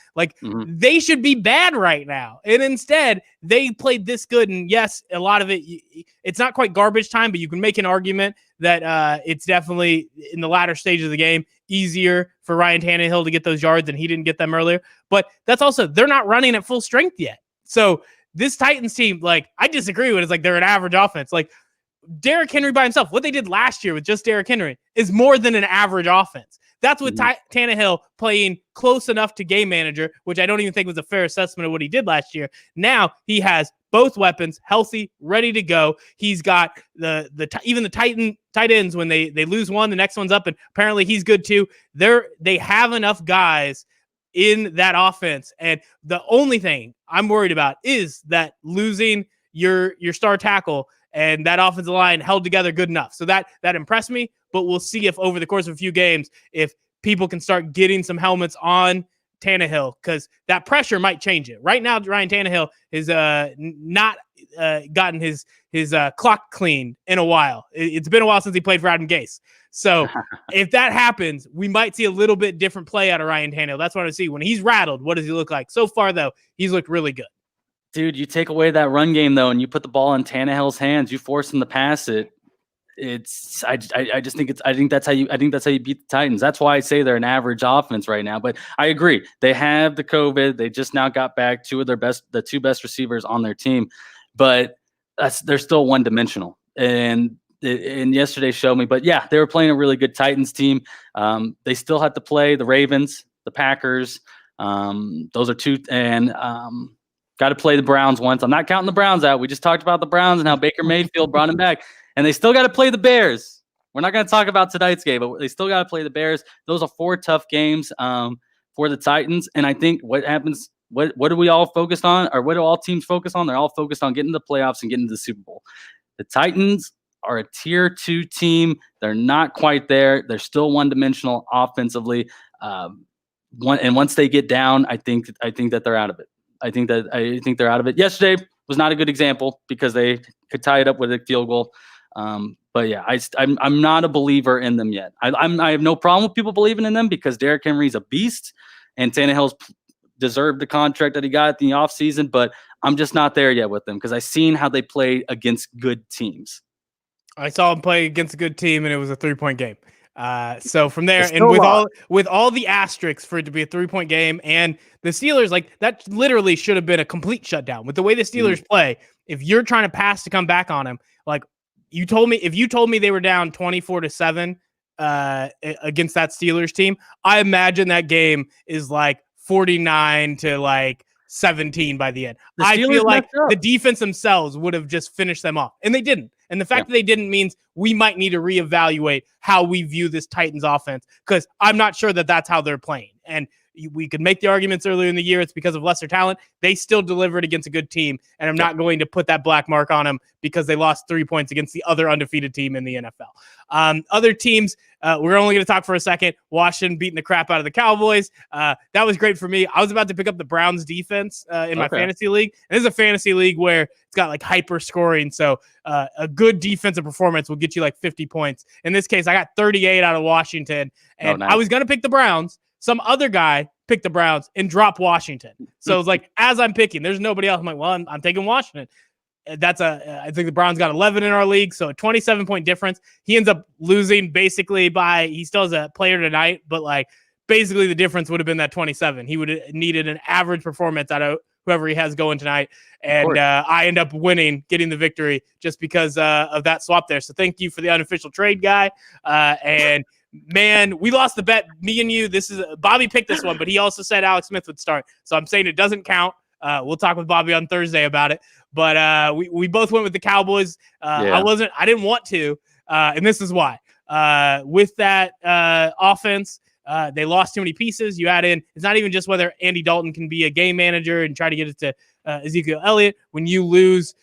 They should be bad right now. And instead, they played this good. And yes, a lot of it, it's not quite garbage time, but you can make an argument that it's definitely in the latter stages of the game easier for Ryan Tannehill to get those yards, and he didn't get them earlier. But that's also, they're not running at full strength yet. So this Titans team, I disagree with it. It's they're an average offense. Derrick Henry by himself, what they did last year with just Derrick Henry is more than an average offense. That's with Tannehill playing close enough to game manager, which I don't even think was a fair assessment of what he did last year. Now he has both weapons healthy, ready to go. He's got even the tight ends, when they lose one, the next one's up, and apparently he's good too. They have enough guys in that offense. And the only thing I'm worried about is that losing your star tackle, and that offensive line held together good enough. So that impressed me, but we'll see if over the course of a few games, if people can start getting some helmets on Tannehill, because that pressure might change it. Right now, Ryan Tannehill has not gotten his clock clean in a while. It's been a while since he played for Adam Gase. So if that happens, we might see a little bit different play out of Ryan Tannehill. That's what I see. When he's rattled, what does he look like? So far, though, he's looked really good. Dude, you take away that run game, though, and you put the ball in Tannehill's hands, you force him to pass it. I think that's how you beat the Titans. That's why I say they're an average offense right now. But I agree. They have the COVID. They just now got back the two best receivers on their team, but they're still one-dimensional. And yesterday showed me. But yeah, they were playing a really good Titans team. They still had to play the Ravens, the Packers. Those are two, and got to play the Browns once. I'm not counting the Browns out. We just talked about the Browns and how Baker Mayfield brought him back. And they still got to play the Bears. We're not going to talk about tonight's game, but they still got to play the Bears. Those are 4 tough games for the Titans. And I think what happens, what do we all focus on, or what do all teams focus on? They're all focused on getting to the playoffs and getting to the Super Bowl. The Titans are a tier 2 team. They're not quite there. They're still one-dimensional offensively. Once they get down, I think that they're out of it. I think they're out of it. Yesterday was not a good example because they could tie it up with a field goal. But yeah, I'm not a believer in them yet. I have no problem with people believing in them because Derrick Henry's a beast and Tannehill's deserved the contract that he got at the offseason, but I'm just not there yet with them because I've seen how they play against good teams. I saw him play against a good team, and it was a 3-point game. So from there, and with all the asterisks for it to be a 3-point game, and the Steelers, like, that literally should have been a complete shutdown. With the way the Steelers play, if you're trying to pass to come back on them, like, if you told me they were down 24-7 against that Steelers team, I imagine that game is like 49 to like 17 by the end. I feel like the defense themselves would have just finished them off, and they didn't. And the fact that they didn't means we might need to reevaluate how we view this Titans offense, because I'm not sure that that's how they're playing. And we could make the arguments earlier in the year it's because of lesser talent. They still delivered against a good team, and I'm not going to put that black mark on them because they lost 3 points against the other undefeated team in the NFL. Other teams, we're only going to talk for a second. Washington beating the crap out of the Cowboys. That was great for me. I was about to pick up the Browns defense in my fantasy league. And this is a fantasy league where it's got like hyper scoring. So a good defensive performance will get you like 50 points. In this case, I got 38 out of Washington, and I was going to pick the Browns. Some other guy picked the Browns and dropped Washington. So it's like, as I'm picking, there's nobody else. I'm like, well, I'm taking Washington. I think the Browns got 11 in our league, so a 27-point difference. He ends up losing basically he still has a player tonight, but like basically the difference would have been that 27. He would have needed an average performance out of whoever he has going tonight. And I end up winning, getting the victory just because of that swap there. So thank you for the unofficial trade guy. And man, we lost the bet. Me and you. Bobby picked this one, but he also said Alex Smith would start. So I'm saying it doesn't count. We'll talk with Bobby on Thursday about it. But we both went with the Cowboys. I didn't want to, and this is why. With that offense, they lost too many pieces. You add in, it's not even just whether Andy Dalton can be a game manager and try to get it to Ezekiel Elliott. When you lose,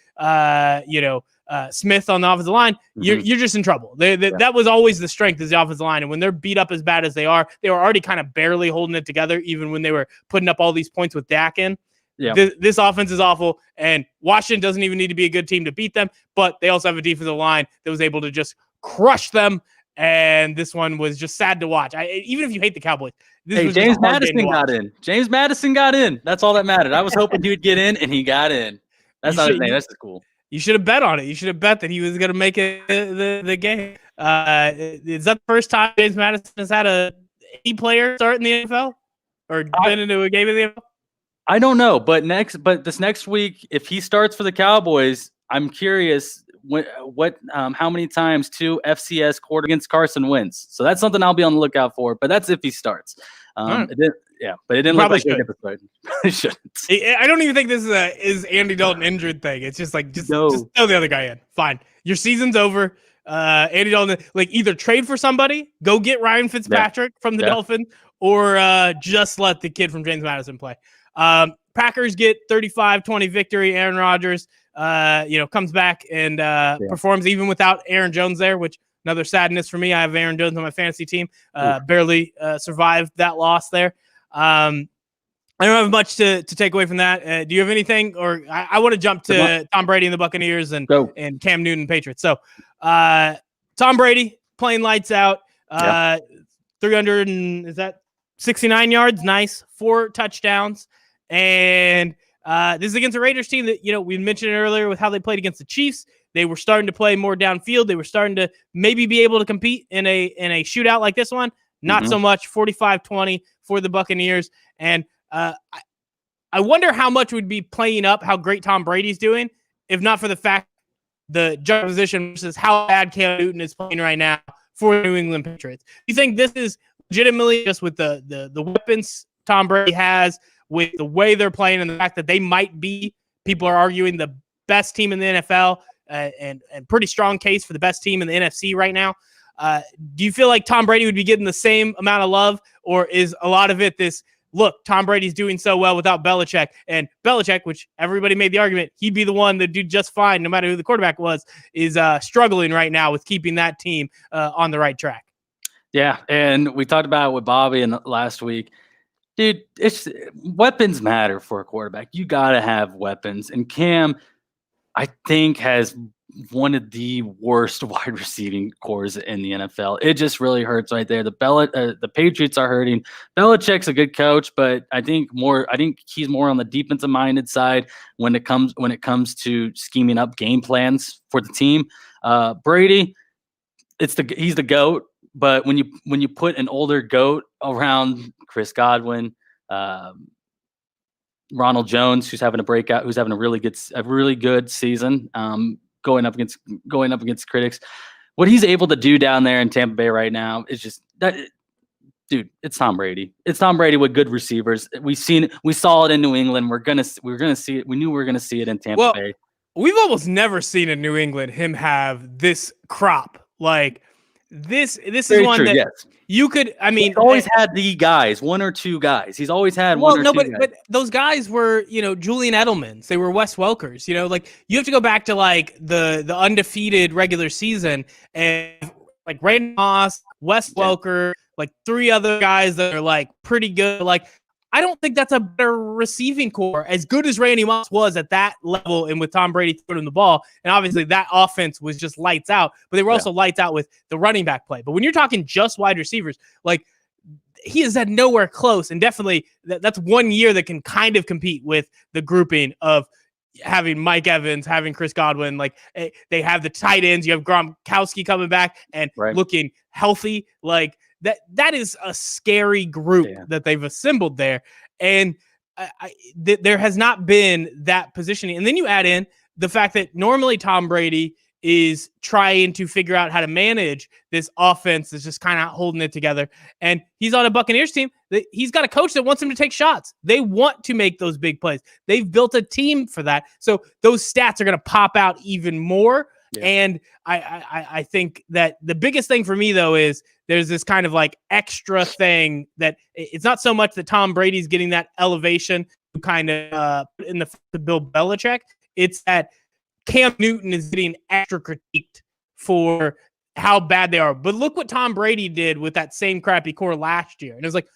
Smith on the offensive line, you're just in trouble. That was always the strength is the offensive line. And when they're beat up as bad as they were already kind of barely holding it together, even when they were putting up all these points with Dak in. Yeah. This offense is awful, and Washington doesn't even need to be a good team to beat them, but they also have a defensive line that was able to just crush them, and this one was just sad to watch. Even if you hate the Cowboys, James Madison got in. James Madison got in. That's all that mattered. I was hoping he would get in, and he got in. That's not his name. That's just cool. You should have bet on it. You should have bet that he was going to make it the game. Is that the first time James Madison has had any player start in the NFL or been into a game in the NFL? I don't know, but this next week, if he starts for the Cowboys, I'm curious how many times two FCS quarter against Carson Wentz. So that's something I'll be on the lookout for. But that's if he starts. But it didn't look like it shouldn't. I don't even think this is Andy Dalton injured thing. It's just like just throw the other guy in. Fine, your season's over. Andy Dalton, like, either trade for somebody, go get Ryan Fitzpatrick from the Dolphins, or just let the kid from James Madison play. Packers get 35-20 victory. Aaron Rodgers, comes back and performs even without Aaron Jones there, which another sadness for me. I have Aaron Jones on my fantasy team. Barely survived that loss there. I don't have much to take away from that. Do you have anything? Or I want to jump to Tom Brady and the Buccaneers and Cam Newton Patriots. So Tom Brady playing lights out. 369 yards. Nice. 4 touchdowns. And this is against a Raiders team that, we mentioned earlier with how they played against the Chiefs. They were starting to play more downfield. They were starting to maybe be able to compete in a shootout like this one. Not so much. 45-20 for the Buccaneers. And I wonder how much would be playing up how great Tom Brady's doing, if not for the fact the juxtaposition versus how bad Cam Newton is playing right now for the New England Patriots. Do you think this is legitimately just with the weapons Tom Brady has, with the way they're playing and the fact that they might be, people are arguing, the best team in the NFL and pretty strong case for the best team in the NFC right now? Do you feel like Tom Brady would be getting the same amount of love, or is a lot of it this, look, Tom Brady's doing so well without Belichick, and Belichick, which everybody made the argument, he'd be the one that do just fine no matter who the quarterback was, is struggling right now with keeping that team on the right track? Yeah, and we talked about it with Bobby last week. Dude, weapons matter for a quarterback. You got to have weapons. And Cam, I think, has one of the worst wide receiving cores in the NFL. It just really hurts right there. The Patriots are hurting. Belichick's a good coach, but I think he's more on the defensive minded side when it comes to scheming up game plans for the team. Brady, he's the GOAT. But when you put an older GOAT around Chris Godwin, Ronald Jones, who's having a breakout, who's having a really good season, going up against critics, what he's able to do down there in Tampa Bay right now is just that. Dude, it's Tom Brady. It's Tom Brady with good receivers. We saw it in New England. We're gonna see it. We knew we were gonna see it in Tampa Bay. We've almost never seen in New England him have this crop. Like this is Very one true, that yes. you could. I mean, he's always had the guys, one or two guys. He's always had one or two guys. But those guys were, Julian Edelmans. They were Wes Welkers. Like you have to go back to like the undefeated regular season and like Randy Moss, Wes Welker, like three other guys that are like pretty good. Like I don't think that's a better receiving core as good as Randy Moss was at that level and with Tom Brady throwing the ball. And obviously that offense was just lights out, but they were also lights out with the running back play. But when you're talking just wide receivers, like he is at nowhere close. And definitely that's 1 year that can kind of compete with the grouping of having Mike Evans, having Chris Godwin. Like they have the tight ends. You have Gronkowski coming back and looking healthy. Like that is a scary group that they've assembled there. And there has not been that positioning. And then you add in the fact that normally Tom Brady is trying to figure out how to manage this offense that's just kind of holding it together. And he's on a Buccaneers team. He's got a coach that wants him to take shots. They want to make those big plays. They've built a team for that. So those stats are going to pop out even more. Yeah. And I think that the biggest thing for me, though, is there's this kind of like extra thing that it's not so much that Tom Brady's getting that elevation to kind of put in the Bill Belichick. It's that Cam Newton is getting extra critiqued for how bad they are. But look what Tom Brady did with that same crappy core last year. And it was like,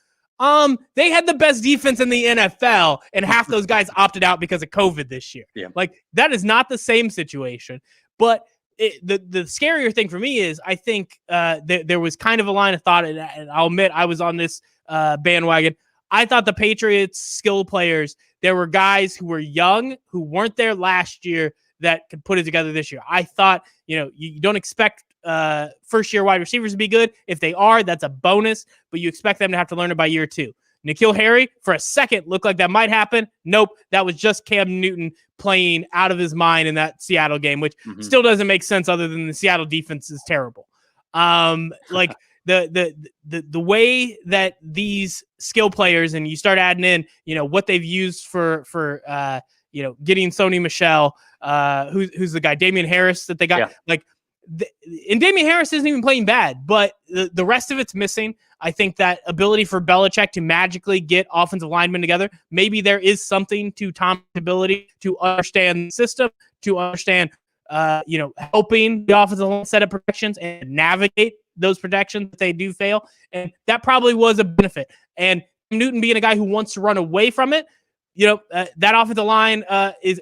they had the best defense in the NFL, and half those guys opted out because of COVID this year. Yeah. Like that is not the same situation. But the scarier thing for me is I think there was kind of a line of thought, and I'll admit I was on this bandwagon. I thought the Patriots skill players, there were guys who were young, who weren't there last year that could put it together this year. I thought, you don't expect first-year wide receivers to be good. If they are, that's a bonus, but you expect them to have to learn it by year 2. N'Keal Harry, for a second, looked like that might happen. Nope, that was just Cam Newton playing out of his mind in that Seattle game, which still doesn't make sense other than the Seattle defense is terrible. Like the way that these skill players, and you start adding in, what they've used for getting Sony Michel, who's the guy, Damian Harris that they got, and Damian Harris isn't even playing bad, but the rest of it's missing. I think that ability for Belichick to magically get offensive linemen together, maybe there is something to Tom's ability to understand the system, to understand, helping the offensive line set up protections and navigate those protections if they do fail. And that probably was a benefit. And Newton being a guy who wants to run away from it, that offensive line is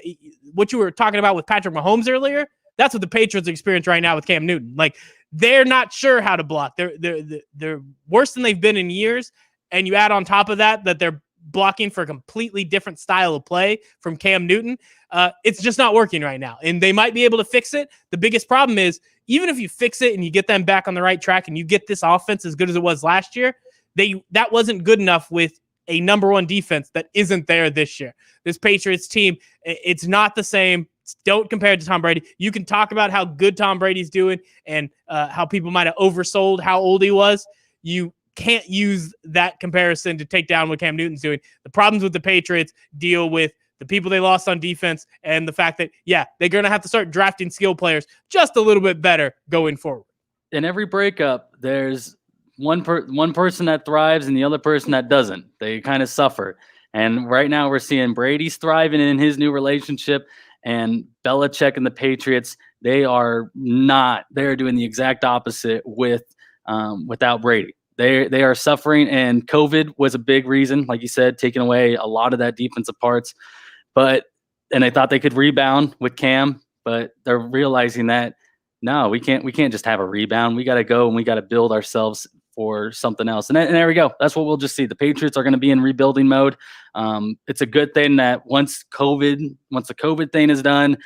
what you were talking about with Patrick Mahomes earlier. That's what the Patriots experience right now with Cam Newton. Like they're not sure how to block. They're worse than they've been in years. And you add on top of that they're blocking for a completely different style of play from Cam Newton. It's just not working right now. And they might be able to fix it. The biggest problem is even if you fix it and you get them back on the right track and you get this offense as good as it was last year, that wasn't good enough with a number one defense that isn't there this year. This Patriots team, it's not the same. Don't compare it to Tom Brady. You can talk about how good Tom Brady's doing and how people might have oversold how old he was. You can't use that comparison to take down what Cam Newton's doing. The problems with the Patriots deal with the people they lost on defense and the fact that, they're going to have to start drafting skill players just a little bit better going forward. In every breakup, there's one person that thrives and the other person that doesn't. They kind of suffer. And right now we're seeing Brady's thriving in his new relationship, and Belichick and the Patriots, they are not. They're doing the exact opposite without Brady. They are suffering, and COVID was a big reason, like you said, taking away a lot of that defensive parts. And they thought they could rebound with Cam, but they're realizing that no, we can't just have a rebound. We got to go and we got to build ourselves for something else. And there we go. That's what we'll just see. The Patriots are going to be in rebuilding mode. It's a good thing that once the COVID thing is done,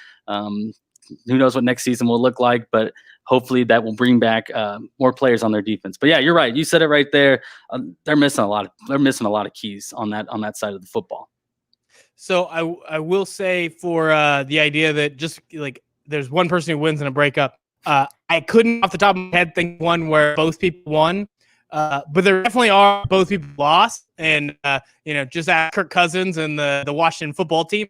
who knows what next season will look like, but hopefully that will bring back more players on their defense. But yeah, you're right. You said it right there. They're missing a lot of keys on that side of the football. So I will say for the idea that just like there's one person who wins in a breakup, I couldn't off the top of my head think one where both people won. But there definitely are both people lost, and just ask Kirk Cousins and the Washington football team.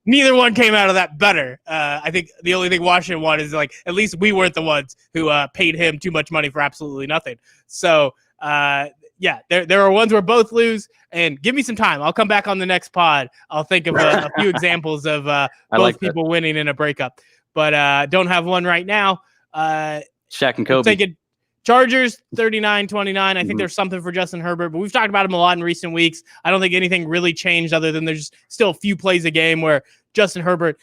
Neither one came out of that better. I think the only thing Washington won is like at least we weren't the ones who paid him too much money for absolutely nothing. So yeah, there are ones where both lose. And give me some time. I'll come back on the next pod. I'll think of a few examples of both people winning in a breakup, but don't have one right now. Shaq and Kobe. Thinking Chargers 39-29. I think there's something for Justin Herbert, but we've talked about him a lot in recent weeks. I don't think anything really changed other than there's still a few plays a game where Justin Herbert,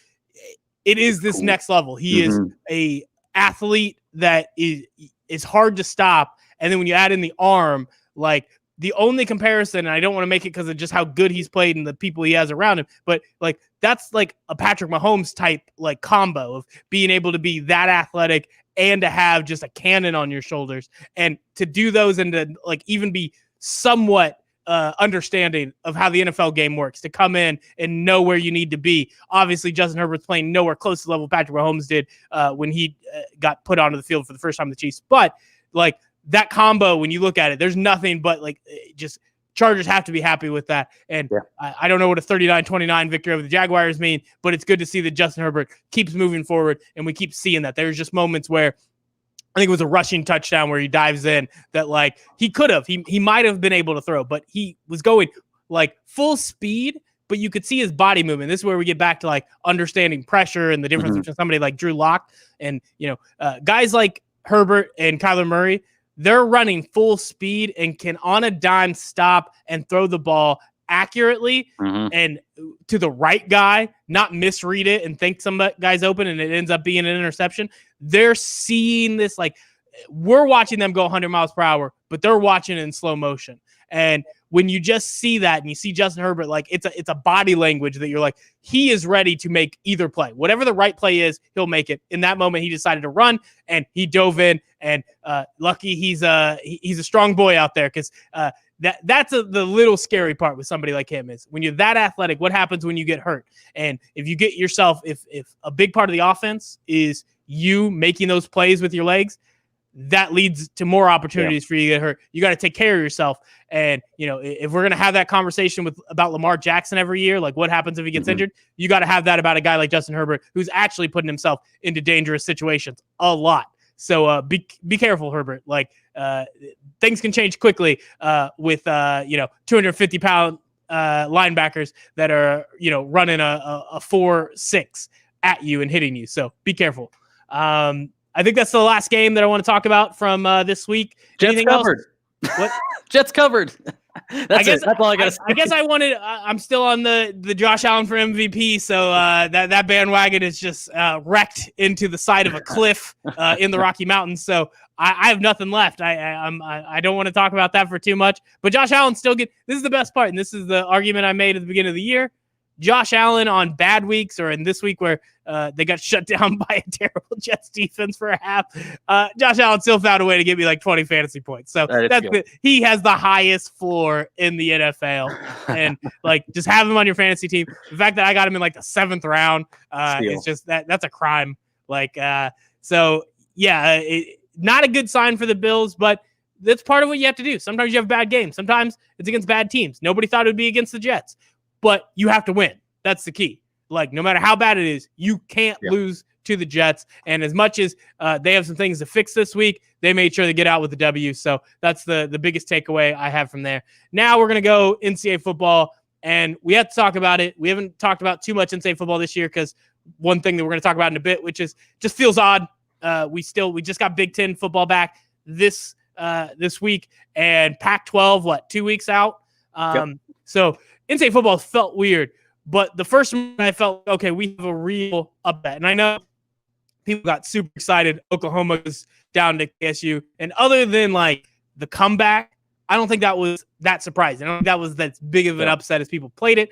it is this next level. He is a athlete that is hard to stop. And then when you add in the arm, like the only comparison, and I don't want to make it because of just how good he's played and the people he has around him, but like that's like a Patrick Mahomes type like combo of being able to be that athletic and to have just a cannon on your shoulders, and to do those and to like even be somewhat understanding of how the NFL game works, to come in and know where you need to be. Obviously, Justin Herbert's playing nowhere close to the level Patrick Mahomes did when he got put onto the field for the first time with the Chiefs, but like that combo, when you look at it, there's nothing but like just Chargers have to be happy with that. And I don't know what a 39-29 victory over the Jaguars mean, but it's good to see that Justin Herbert keeps moving forward, and we keep seeing that. There's just moments where I think it was a rushing touchdown where he dives in that like he could have, he might have been able to throw, but he was going like full speed, but you could see his body movement. This is where we get back to like understanding pressure and the difference between somebody like Drew Lock and, guys like Herbert and Kyler Murray. They're running full speed and can on a dime stop and throw the ball accurately and to the right guy, not misread it and think some guy's open and it ends up being an interception. They're seeing this, like we're watching them go 100 miles per hour, but they're watching it in slow motion. And when you just see that and you see Justin Herbert, like it's a body language that you're like, he is ready to make either play. Whatever the right play is, he'll make it. In that moment, he decided to run and he dove in, and lucky he's a strong boy out there, because that's the little scary part with somebody like him is when you're that athletic, what happens when you get hurt? And if you get yourself, if a big part of the offense is you making those plays with your legs, that leads to more opportunities for you to get hurt. You got to take care of yourself. And, if we're going to have that conversation about Lamar Jackson every year, like what happens if he gets injured, you got to have that about a guy like Justin Herbert, who's actually putting himself into dangerous situations a lot. So be careful, Herbert. Like things can change quickly with 250-pound linebackers that are, running a 4.6 at you and hitting you. So be careful. I think that's the last game that I want to talk about from this week. Jets covered. What? Jets covered. That's all I got to say. I guess I'm still on the Josh Allen for MVP. So that bandwagon is just wrecked into the side of a cliff in the Rocky Mountains. So I have nothing left. I don't want to talk about that for too much. But Josh Allen still this is the best part. And this is the argument I made at the beginning of the year. Josh Allen on bad weeks, or in this week where they got shut down by a terrible Jets defense for a half, Josh Allen still found a way to give me like 20 fantasy points. So he has the highest floor in the NFL, and like just have him on your fantasy team. The fact that I got him in like the 7th round, it's just that's a crime. Like, not a good sign for the Bills, but that's part of what you have to do. Sometimes you have bad games. Sometimes it's against bad teams. Nobody thought it would be against the Jets. But you have to win. That's the key. Like, no matter how bad it is, you can't lose to the Jets. And as much as they have some things to fix this week, they made sure to get out with the W. So that's the biggest takeaway I have from there. Now we're going to go NCAA football, and we have to talk about it. We haven't talked about too much NCAA football this year because one thing that we're going to talk about in a bit, which is just feels odd. We just got Big Ten football back this week, and Pac-12, 2 weeks out? So NCAA football felt weird, but the first one I felt, okay, we have a real upset. And I know people got super excited. Oklahoma was down to KSU. And other than like the comeback, I don't think that was that surprising. I don't think that was that big of an upset as people played it.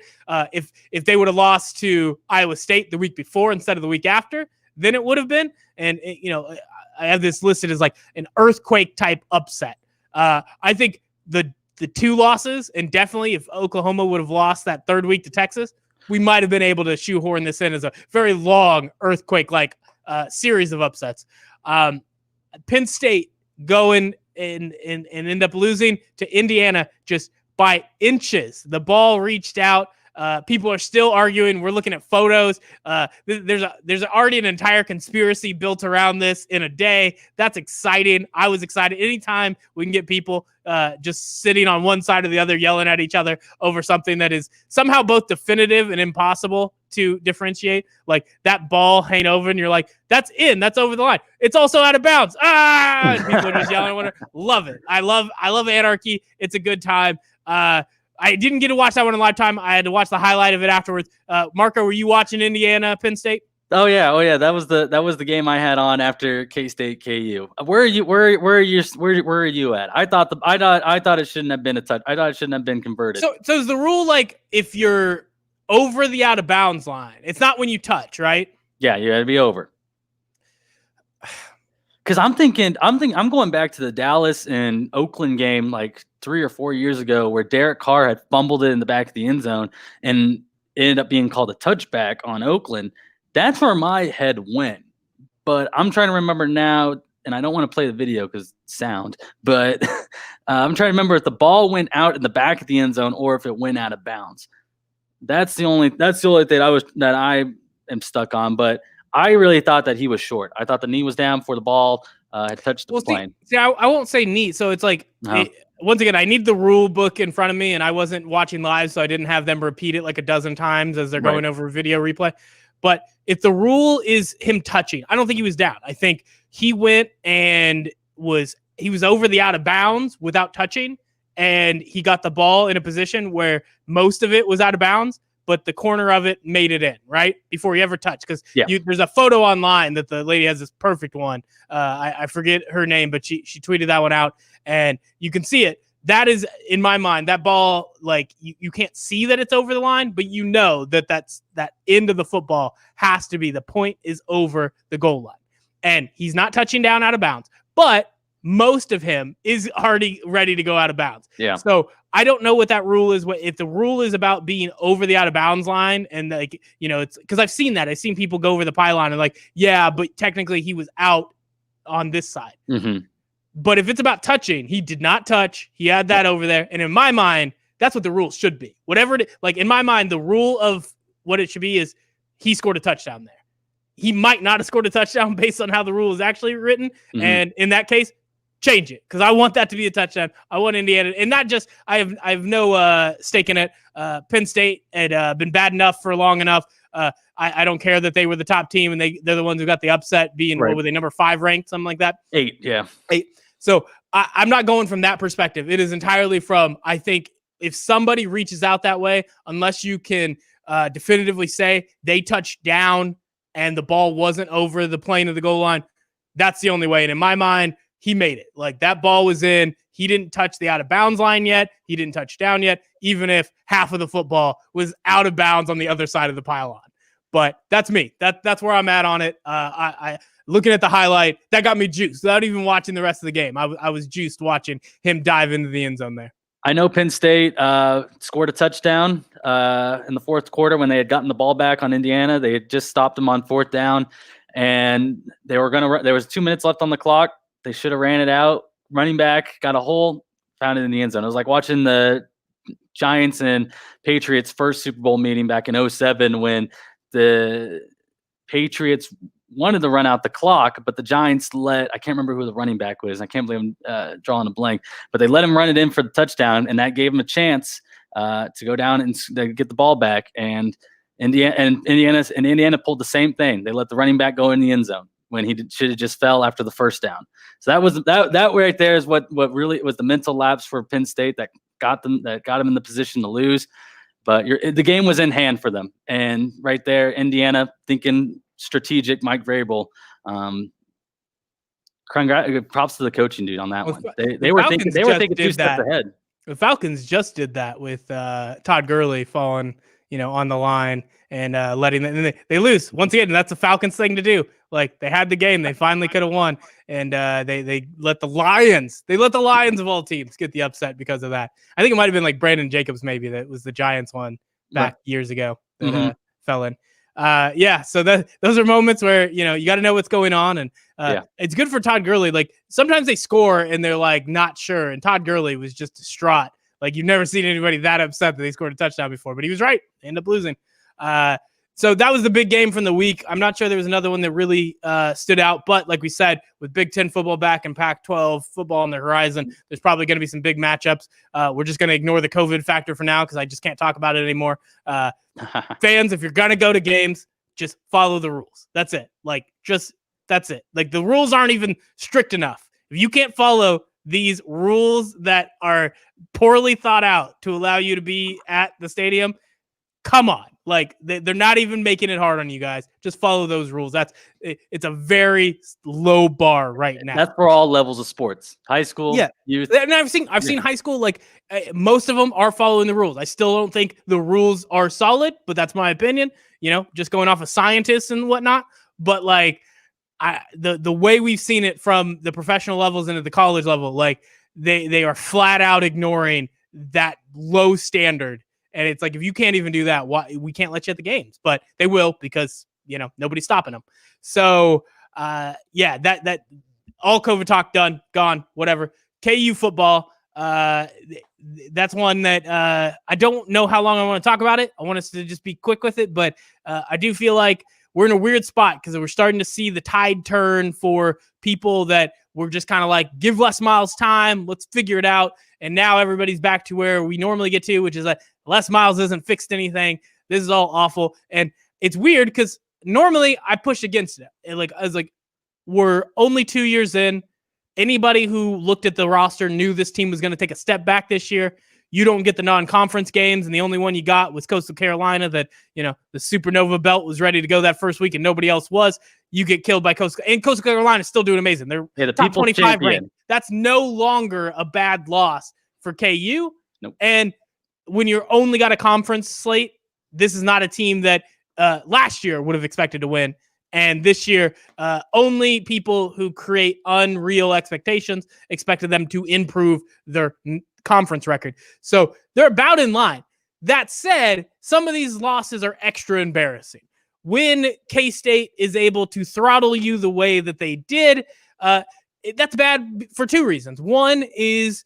If they would have lost to Iowa State the week before instead of the week after, than it would have been. And, I have this listed as like an earthquake type upset. I think the 2 losses, and definitely if Oklahoma would have lost that 3rd week to Texas, we might have been able to shoehorn this in as a very long earthquake-like series of upsets. Penn State going and end up losing to Indiana just by inches. The ball reached out. People are still arguing. We're looking at photos. There's already an entire conspiracy built around this in a day. That's exciting. I was excited. Anytime we can get people just sitting on one side or the other yelling at each other over something that is somehow both definitive and impossible to differentiate. Like that ball hanging over and you're like, that's in. That's over the line. It's also out of bounds. Ah! And people are just yelling at one another. Love it. I love anarchy. It's a good time. I didn't get to watch that one in live time. I had to watch the highlight of it afterwards. Marco, were you watching Indiana, Penn State? Oh yeah. That was the game I had on after K-State KU. Where are you? Where are you at? I thought it shouldn't have been a touch. I thought it shouldn't have been converted. So is the rule like if you're over the out of bounds line? It's not when you touch, right? Yeah, you got to be over. Because I'm going back to the Dallas and Oakland game like 3 or 4 years ago where Derek Carr had fumbled it in the back of the end zone and it ended up being called a touchback on Oakland. That's where my head went. But I'm trying to remember now, and I don't want to play the video because sound, but I'm trying to remember if the ball went out in the back of the end zone or if it went out of bounds. That's the only thing that I am stuck on. But I really thought that he was short. I thought the knee was down before the ball had touched the plane. See, I won't say knee. So it's like, once again, I need the rule book in front of me, and I wasn't watching live, so I didn't have them repeat it like a dozen times as they're going over video replay. But if the rule is him touching, I don't think he was down. I think he went and he was over the out of bounds without touching, and he got the ball in a position where most of it was out of bounds, but the corner of it made it in, right? Before he ever touched. Because there's a photo online that the lady has this perfect one. I forget her name, but she tweeted that one out, and you can see it. That is, in my mind, that ball, like, you can't see that it's over the line, but you know that's that end of the football has to be. The point is over the goal line. And he's not touching down out of bounds, but most of him is already ready to go out of bounds. Yeah. So I don't know what that rule is. If the rule is about being over the out of bounds line, and like, it's because I've seen that. I've seen people go over the pylon and like, yeah, but technically he was out on this side. Mm-hmm. But if it's about touching, he did not touch. He had that over there. And in my mind, that's what the rule should be. Whatever it, like in my mind, the rule of what it should be is he scored a touchdown there. He might not have scored a touchdown based on how the rule is actually written. Mm-hmm. And in that case, change it, because I want that to be a touchdown. I want Indiana, and not just I have no stake in it. Penn State had been bad enough for long enough. I don't care that they were the top team and they're the ones who got the upset, being what were they, number 5 ranked, something like that. 8, yeah, 8. So I'm not going from that perspective. It is entirely from, I think if somebody reaches out that way, unless you can definitively say they touched down and the ball wasn't over the plane of the goal line, that's the only way. And in my mind, he made it. Like that ball was in. He didn't touch the out of bounds line yet. He didn't touch down yet, even if half of the football was out of bounds on the other side of the pylon. But that's me. That's where I'm at on it. I looking at the highlight, that got me juiced without even watching the rest of the game. I was juiced watching him dive into the end zone there. I know Penn State scored a touchdown in the fourth quarter when they had gotten the ball back on Indiana. They had just stopped them on 4th down, and they were going to. There was 2 minutes left on the clock. They should have ran it out. Running back got a hole, found it in the end zone. It was like watching the Giants and Patriots first Super Bowl meeting back in 2007 when the Patriots wanted to run out the clock, but the Giants I can't remember who the running back was. I can't believe I'm drawing a blank, but they let him run it in for the touchdown, and that gave him a chance to go down and get the ball back. And Indiana pulled the same thing. They let the running back go in the end zone when he should have just fell after the first down. So that right there is what really was the mental lapse for Penn State that got them in the position to lose. But the game was in hand for them, and right there, Indiana thinking strategic. Mike Vrabel, props to the coaching dude on that one. They were thinking 2 steps ahead. The Falcons just did that with Todd Gurley falling on the line and letting them, and they lose once again. And that's the Falcons thing to do. Like, they had the game, they finally could have won, and they let the Lions of all teams get the upset because of that. I think it might have been like Brandon Jacobs, maybe, that was the Giants one back years ago that fell in. So those are moments where you got to know what's going on, and it's good for Todd Gurley. Like, sometimes they score and they're like not sure, and Todd Gurley was just distraught. Like, you've never seen anybody that upset that they scored a touchdown before, but he was right. They ended up losing. So that was the big game from the week. I'm not sure there was another one that really stood out, but like we said, with Big Ten football back and Pac-12 football on the horizon, there's probably going to be some big matchups. We're just going to ignore the COVID factor for now because I just can't talk about it anymore. Fans, if you're going to go to games, just follow the rules. That's it. That's it. Like, the rules aren't even strict enough. If you can't follow these rules that are poorly thought out to allow you to be at the stadium, come on. Like, they're not even making it hard on you guys. Just follow those rules. It's a very low bar right now. That's for all levels of sports, high school, youth. And I've seen high school, like, most of them are following the rules. I still don't think the rules are solid, but that's my opinion, just going off of scientists and whatnot. But like, the way we've seen it from the professional levels into the college level, like, they are flat out ignoring that low standard. And it's like, if you can't even do that, why we can't let you at the games? But they will, because nobody's stopping them. So that all COVID talk done, gone, whatever. KU football, that's one that I don't know how long I want to talk about it. I want us to just be quick with it, but I do feel like we're in a weird spot because we're starting to see the tide turn for people that were just kind of like, give Les Miles time, let's figure it out. And now everybody's back to where we normally get to, which is like, Les Miles hasn't fixed anything. This is all awful. And it's weird because normally I push against it. I was like, we're only 2 years in. Anybody who looked at the roster knew this team was going to take a step back this year. You don't get the non-conference games, and the only one you got was Coastal Carolina that, the Supernova belt was ready to go that first week and nobody else was. You get killed by Coastal. And Coastal Carolina is still doing amazing. They're the top 25 ranked. That's no longer a bad loss for KU. Nope. And when you're only got a conference slate, this is not a team that last year would have expected to win. And this year, only people who create unreal expectations expected them to improve their conference record. So they're about in line. That said, some of these losses are extra embarrassing. When K-State is able to throttle you the way that they did, that's bad for two reasons. One is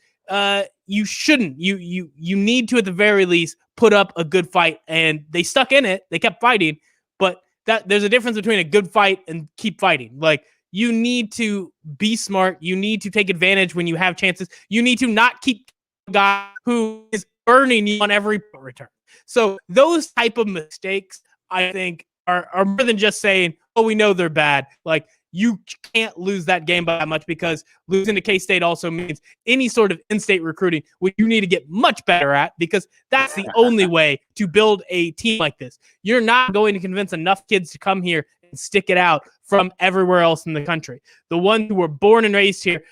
you shouldn't. You need to, at the very least, put up a good fight. And they stuck in it. They kept fighting. But there's a difference between a good fight and keep fighting. Like, you need to be smart. You need to take advantage when you have chances. You need to not keep a guy who is burning you on every return. So those type of mistakes, I think, are more than just saying, oh, we know they're bad. Like, you can't lose that game by that much, because losing to K-State also means any sort of in-state recruiting, which you need to get much better at, because that's the only way to build a team like this. You're not going to convince enough kids to come here and stick it out from everywhere else in the country. The ones who were born and raised here,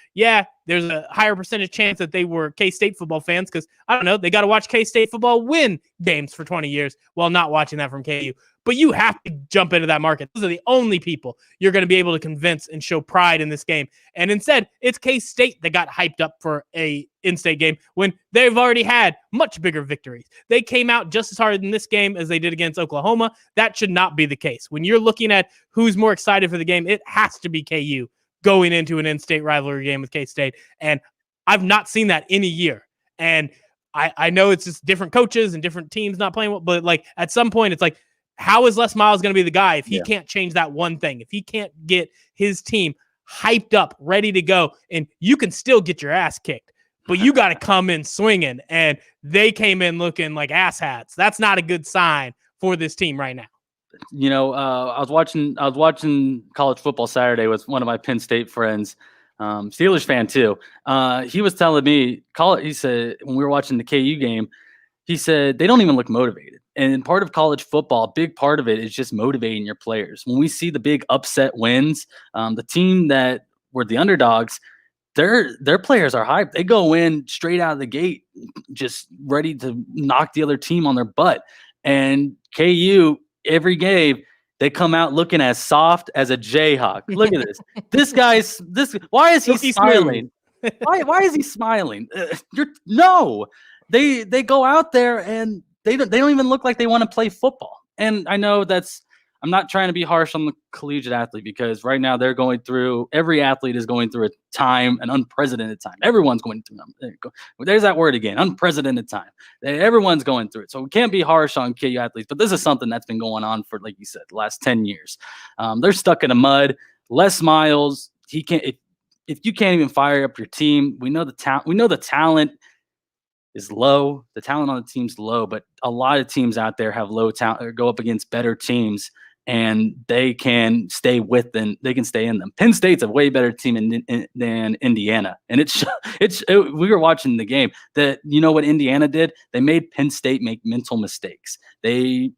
there's a higher percentage chance that they were K-State football fans because, I don't know, they got to watch K-State football win games for 20 years while not watching that from KU. But you have to jump into that market. Those are the only people you're going to be able to convince and show pride in this game. And instead, it's K-State that got hyped up for a in-state game when they've already had much bigger victories. They came out just as hard in this game as they did against Oklahoma. That should not be the case. When you're looking at who's more excited for the game, it has to be KU going into an in-state rivalry game with K-State. And I've not seen that in a year. And I know it's just different coaches and different teams not playing well, but like at some point it's like, how is Les Miles going to be the guy if he can't change that one thing? If he can't get his team hyped up, ready to go, and you can still get your ass kicked, but you got to come in swinging, and they came in looking like asshats. That's not a good sign for this team right now. I was watching college football Saturday with one of my Penn State friends, Steelers fan too. He was telling me, he said, when we were watching the KU game, he said they don't even look motivated. And part of college football, a big part of it is just motivating your players. When we see the big upset wins, the team that were the underdogs, their players are hyped. They go in straight out of the gate, just ready to knock the other team on their butt. And KU, every game, they come out looking as soft as a Jayhawk. Look at this. Why is he smiling? Why is he smiling? No. They go out there and they don't even look like they want to play football. And I know I'm not trying to be harsh on the collegiate athlete, because right now every athlete is going through an unprecedented time. Everyone's going through them. There's that word again, unprecedented time. Everyone's going through it. So we can't be harsh on KU athletes, but this is something that's been going on for, like you said, the last 10 years. They're stuck in the mud. Les Miles, he can't, if you can't even fire up your team, we know the talent is low. The talent on the team's low, but a lot of teams out there have low talent or go up against better teams, and they can stay in them. Penn State's a way better team than Indiana. And we were watching the game. What Indiana did? They made Penn State make mental mistakes. They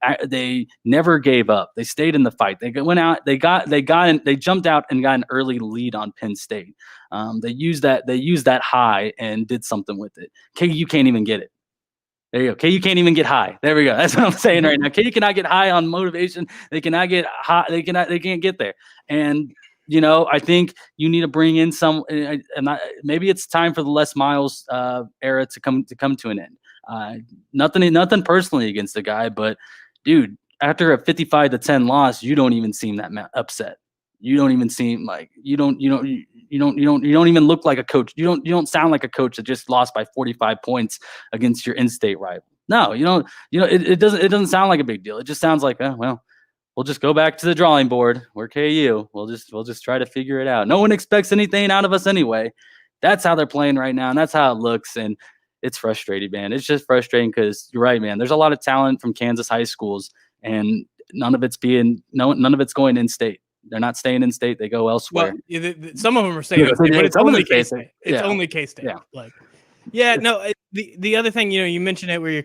never gave up. They stayed in the fight. They went out, they jumped out and got an early lead on Penn State. They used that high and did something with it. KU can't even get it. There you go. KU can't even get high. There we go. That's what I'm saying right now. KU cannot get high on motivation. They cannot get high. They can't get there. And I think you need to bring in maybe it's time for the Les Miles era to come to an end. Nothing personally against the guy, but dude, after a 55-10 loss, you don't even seem that upset. You don't even seem like you don't even look like a coach. You don't sound like a coach that just lost by 45 points against your in-state rival. No, it doesn't sound like a big deal. It just sounds like, we'll just go back to the drawing board. We're KU. We'll just try to figure it out. No one expects anything out of us anyway. That's how they're playing right now, and that's how it looks. And it's frustrating, man. It's just frustrating because you're right, man. There's a lot of talent from Kansas high schools, and none of it's going in-state. They're not staying in state. They go elsewhere. Well, some of them are staying in state, but it's only K-State. It's only K-State. Yeah. The other thing, you mentioned it where you're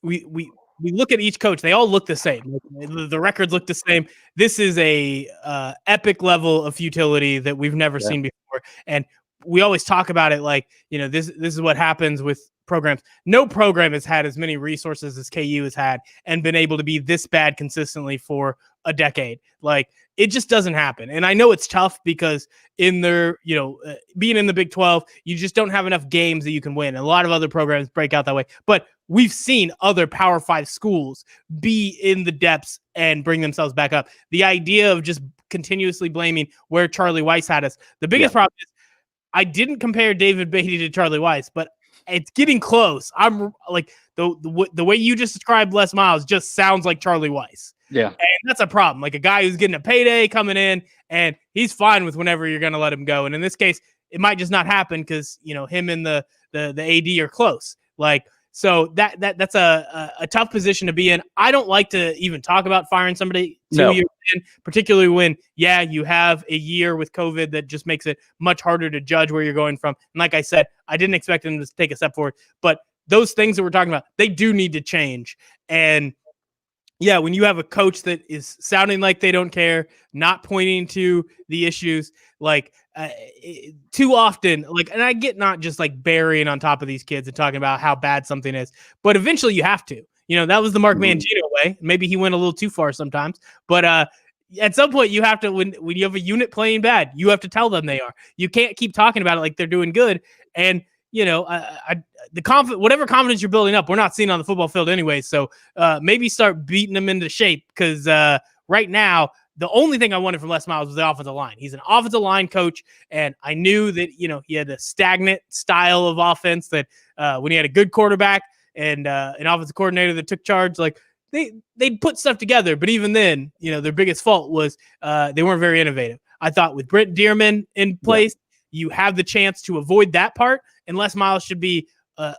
we look at each coach. They all look the same. The records look the same. This is a epic level of futility that we've never seen before. And we always talk about it like, this is what happens with programs. No program has had as many resources as KU has had and been able to be this bad consistently for a decade. Like, it just doesn't happen. And I know it's tough because in their, being in the Big 12, you just don't have enough games that you can win. And a lot of other programs break out that way. But we've seen other Power 5 schools be in the depths and bring themselves back up. The idea of just continuously blaming where Charlie Weiss had us. The biggest problem is I didn't compare David Beatty to Charlie Weiss, but it's getting close. I'm like, the way you just described Les Miles just sounds like Charlie Weiss. Yeah. And that's a problem. Like a guy who's getting a payday coming in, and he's fine with whenever you're going to let him go. And in this case, it might just not happen because, him and the AD are close. Like, so that's a tough position to be in. I don't like to even talk about firing somebody 2 years in, particularly when, you have a year with COVID that just makes it much harder to judge where you're going from. And like I said, I didn't expect him to take a step forward, but those things that we're talking about, they do need to change. And when you have a coach that is sounding like they don't care, not pointing to the issues, like too often, and I get not just like burying on top of these kids and talking about how bad something is, but eventually you have to. That was the Mark Mangino way. Maybe he went a little too far sometimes, but at some point you have to, when you have a unit playing bad, you have to tell them they are. You can't keep talking about it like they're doing good. And whatever confidence you're building up, we're not seeing on the football field anyway. So maybe start beating them into shape, because right now the only thing I wanted from Les Miles was the offensive line. He's an offensive line coach, and I knew that he had a stagnant style of offense that when he had a good quarterback and an offensive coordinator that took charge, like they'd put stuff together. But even then, their biggest fault was they weren't very innovative. I thought with Brent Dearman in place, you have the chance to avoid that part. And Les Miles should be,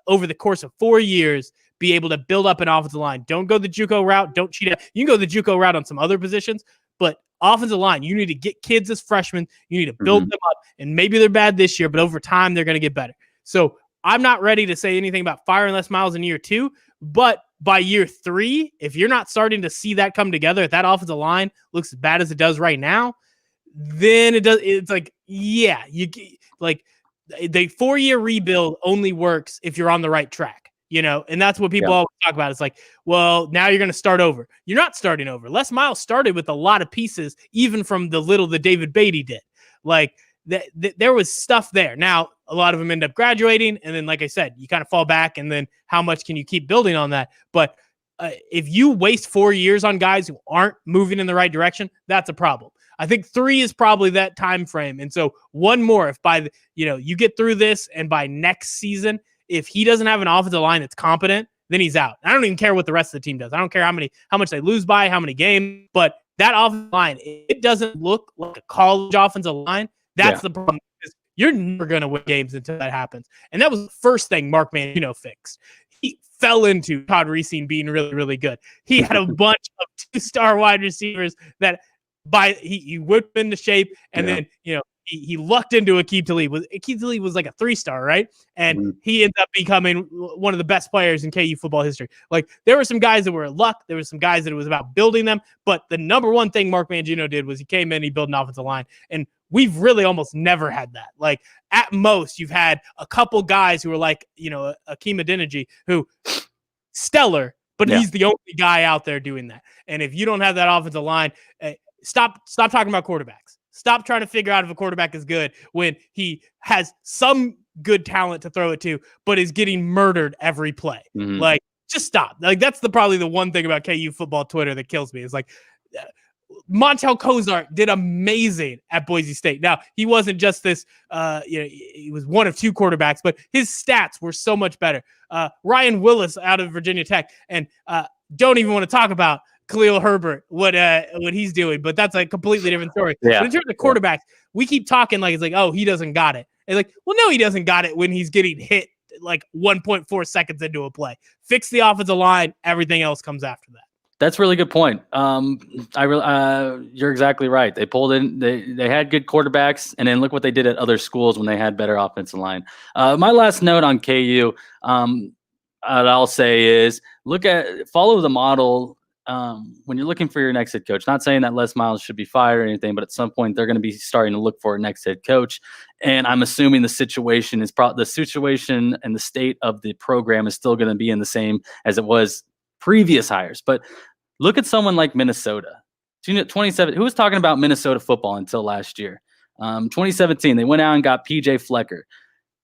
over the course of 4 years, be able to build up an offensive line. Don't go the JUCO route. Don't cheat. You can go the JUCO route on some other positions, but offensive line, you need to get kids as freshmen. You need to build them up. And maybe they're bad this year, but over time, they're going to get better. So I'm not ready to say anything about firing Les Miles in year 2, but by year 3, if you're not starting to see that come together, if that offensive line looks as bad as it does right now, then it's like, the 4-year rebuild only works if you're on the right track. and that's what people always talk about. It's like, well, now you're going to start over. You're not starting over. Les Miles started with a lot of pieces, even from the little that David Beatty did. Like there was stuff there. Now, a lot of them end up graduating. And then, like I said, you kind of fall back. And then how much can you keep building on that? But if you waste 4 years on guys who aren't moving in the right direction, that's a problem. I think 3 is probably that time frame. And so one more, if by you get through this and by next season, if he doesn't have an offensive line that's competent, then he's out. I don't even care what the rest of the team does. I don't care how much they lose by, how many games, but that offensive line, it doesn't look like a college offensive line. That's the problem. You're never going to win games until that happens. And that was the first thing Mark Mangino fixed. He fell into Todd Reesing being really, really good. He had a bunch of 2-star wide receivers that he whipped into shape, and then he lucked into Aqib Talib. Aqib Talib was like a 3-star, right? And he ended up becoming one of the best players in KU football history. Like, there were some guys that were luck. There were some guys that it was about building them. But the number one thing Mark Mangino did was he came in, he built an offensive line. And we've really almost never had that. Like, at most, you've had a couple guys who were like, Akeem Adeniji, who stellar, but he's the only guy out there doing that. And if you don't have that offensive line, stop talking about quarterbacks. Stop trying to figure out if a quarterback is good when he has some good talent to throw it to, but is getting murdered every play. Like, just stop. Like, that's probably the one thing about KU football Twitter that kills me. Is like, Montel Kozart did amazing at Boise State. Now, he wasn't just this, he was one of 2 quarterbacks, but his stats were so much better. Ryan Willis out of Virginia Tech, and don't even want to talk about Khalil Herbert, what he's doing, but that's a completely different story. But in terms of quarterbacks, we keep talking like it's like, oh, he doesn't got it. It's like, well, no, he doesn't got it when he's getting hit like 1.4 seconds into a play. Fix the offensive line, everything else comes after that. That's a really good point. You're exactly right. They pulled in, they had good quarterbacks, and then look what they did at other schools when they had better offensive line. My last note on KU, what I'll say is follow the model. When you're looking for your next head coach, not saying that Les Miles should be fired or anything, but at some point they're going to be starting to look for a next head coach. And I'm assuming the situation and the state of the program is still going to be in the same as it was previous hires. But look at someone like Minnesota. 27. Who was talking about Minnesota football until last year? 2017, they went out and got PJ Flecker.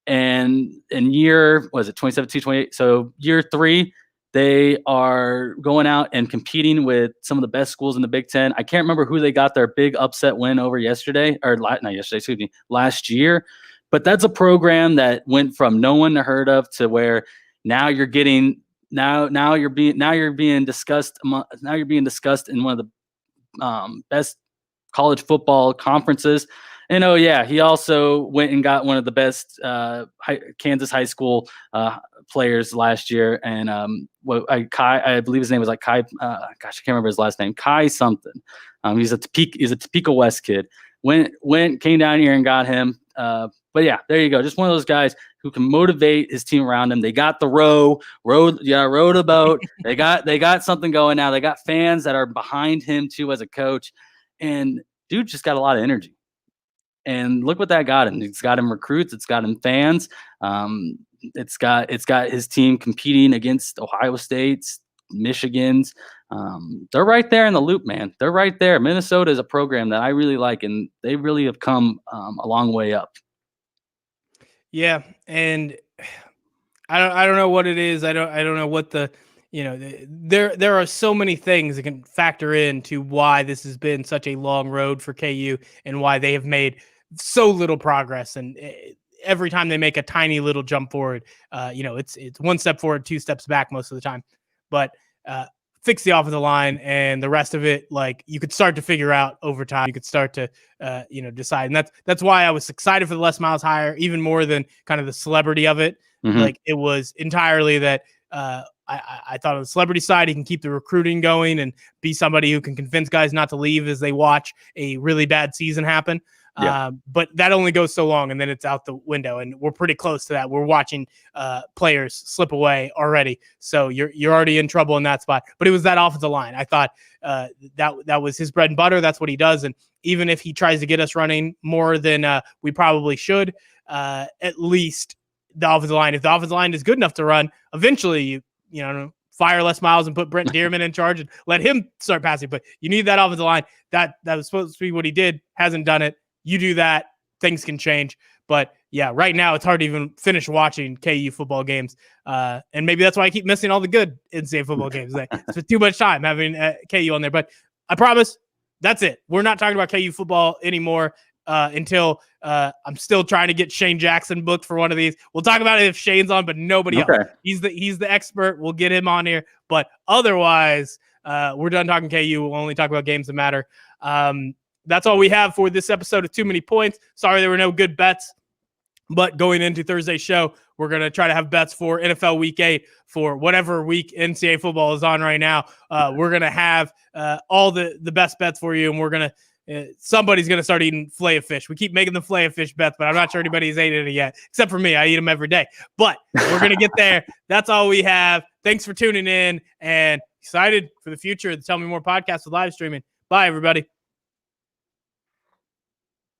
And in year, was it 2017, 28? So year 3, they are going out and competing with some of the best schools in the Big Ten. I can't remember who they got their big upset win over last year. But that's a program that went from no one heard of to where now you're getting now you're being discussed in one of the best college football conferences. And he also went and got one of the best Kansas high school players last year, and I believe his name was like Kai. I can't remember his last name. Kai something. He's a Topeka West kid. Came down here and got him. But yeah, there you go. Just one of those guys who can motivate his team around him. They got the rowed a boat. they got something going now. They got fans that are behind him too as a coach, and dude just got a lot of energy. And look what that got him. It's got him recruits. It's got him fans. It's got his team competing against Ohio State's, Michigan's. They're right there in the loop, man. They're right there. Minnesota is a program that I really like, and they really have come a long way up. Yeah, and I don't know what it is. I don't know what there are so many things that can factor into why this has been such a long road for KU and why they have made so little progress. And every time they make a tiny little jump forward, it's 1 step forward, 2 steps back most of the time. But fix the offensive line, and the rest of it, like, you could start to figure out over time. You could start to decide. And that's why I was excited for the Les Miles hire, even more than kind of the celebrity of it. Like, it was entirely that I thought on the celebrity side, he can keep the recruiting going and be somebody who can convince guys not to leave as they watch a really bad season happen. But that only goes so long, and then it's out the window, and we're pretty close to that. We're watching players slip away already, so you're already in trouble in that spot. But it was that offensive line. I thought that was his bread and butter. That's what he does, and even if he tries to get us running more than we probably should, at least the offensive line. If the offensive line is good enough to run, eventually you know, fire Les Miles and put Brent Dearman in charge and let him start passing. But you need that offensive line. That was supposed to be what he did. Hasn't done it. You do that, things can change. But yeah, right now it's hard to even finish watching KU football games. And maybe that's why I keep missing all the good NCAA football games. It's too much time having KU on there. But I promise that's it. We're not talking about KU football anymore until I'm still trying to get Shane Jackson booked for one of these. We'll talk about it if Shane's on, but nobody else. He's the expert. We'll get him on here. But otherwise, we're done talking KU. We'll only talk about games that matter. That's all we have for this episode of Too Many Points. Sorry there were no good bets. But going into Thursday's show, we're going to try to have bets for NFL Week 8 for whatever week NCAA football is on right now. We're going to have all the best bets for you, and we're going to somebody's going to start eating filet of fish. We keep making the filet of fish bets, but I'm not sure anybody's eaten it yet, except for me. I eat them every day. But we're going to get there. That's all we have. Thanks for tuning in, and excited for the future of the Tell Me More podcast with live streaming. Bye, everybody.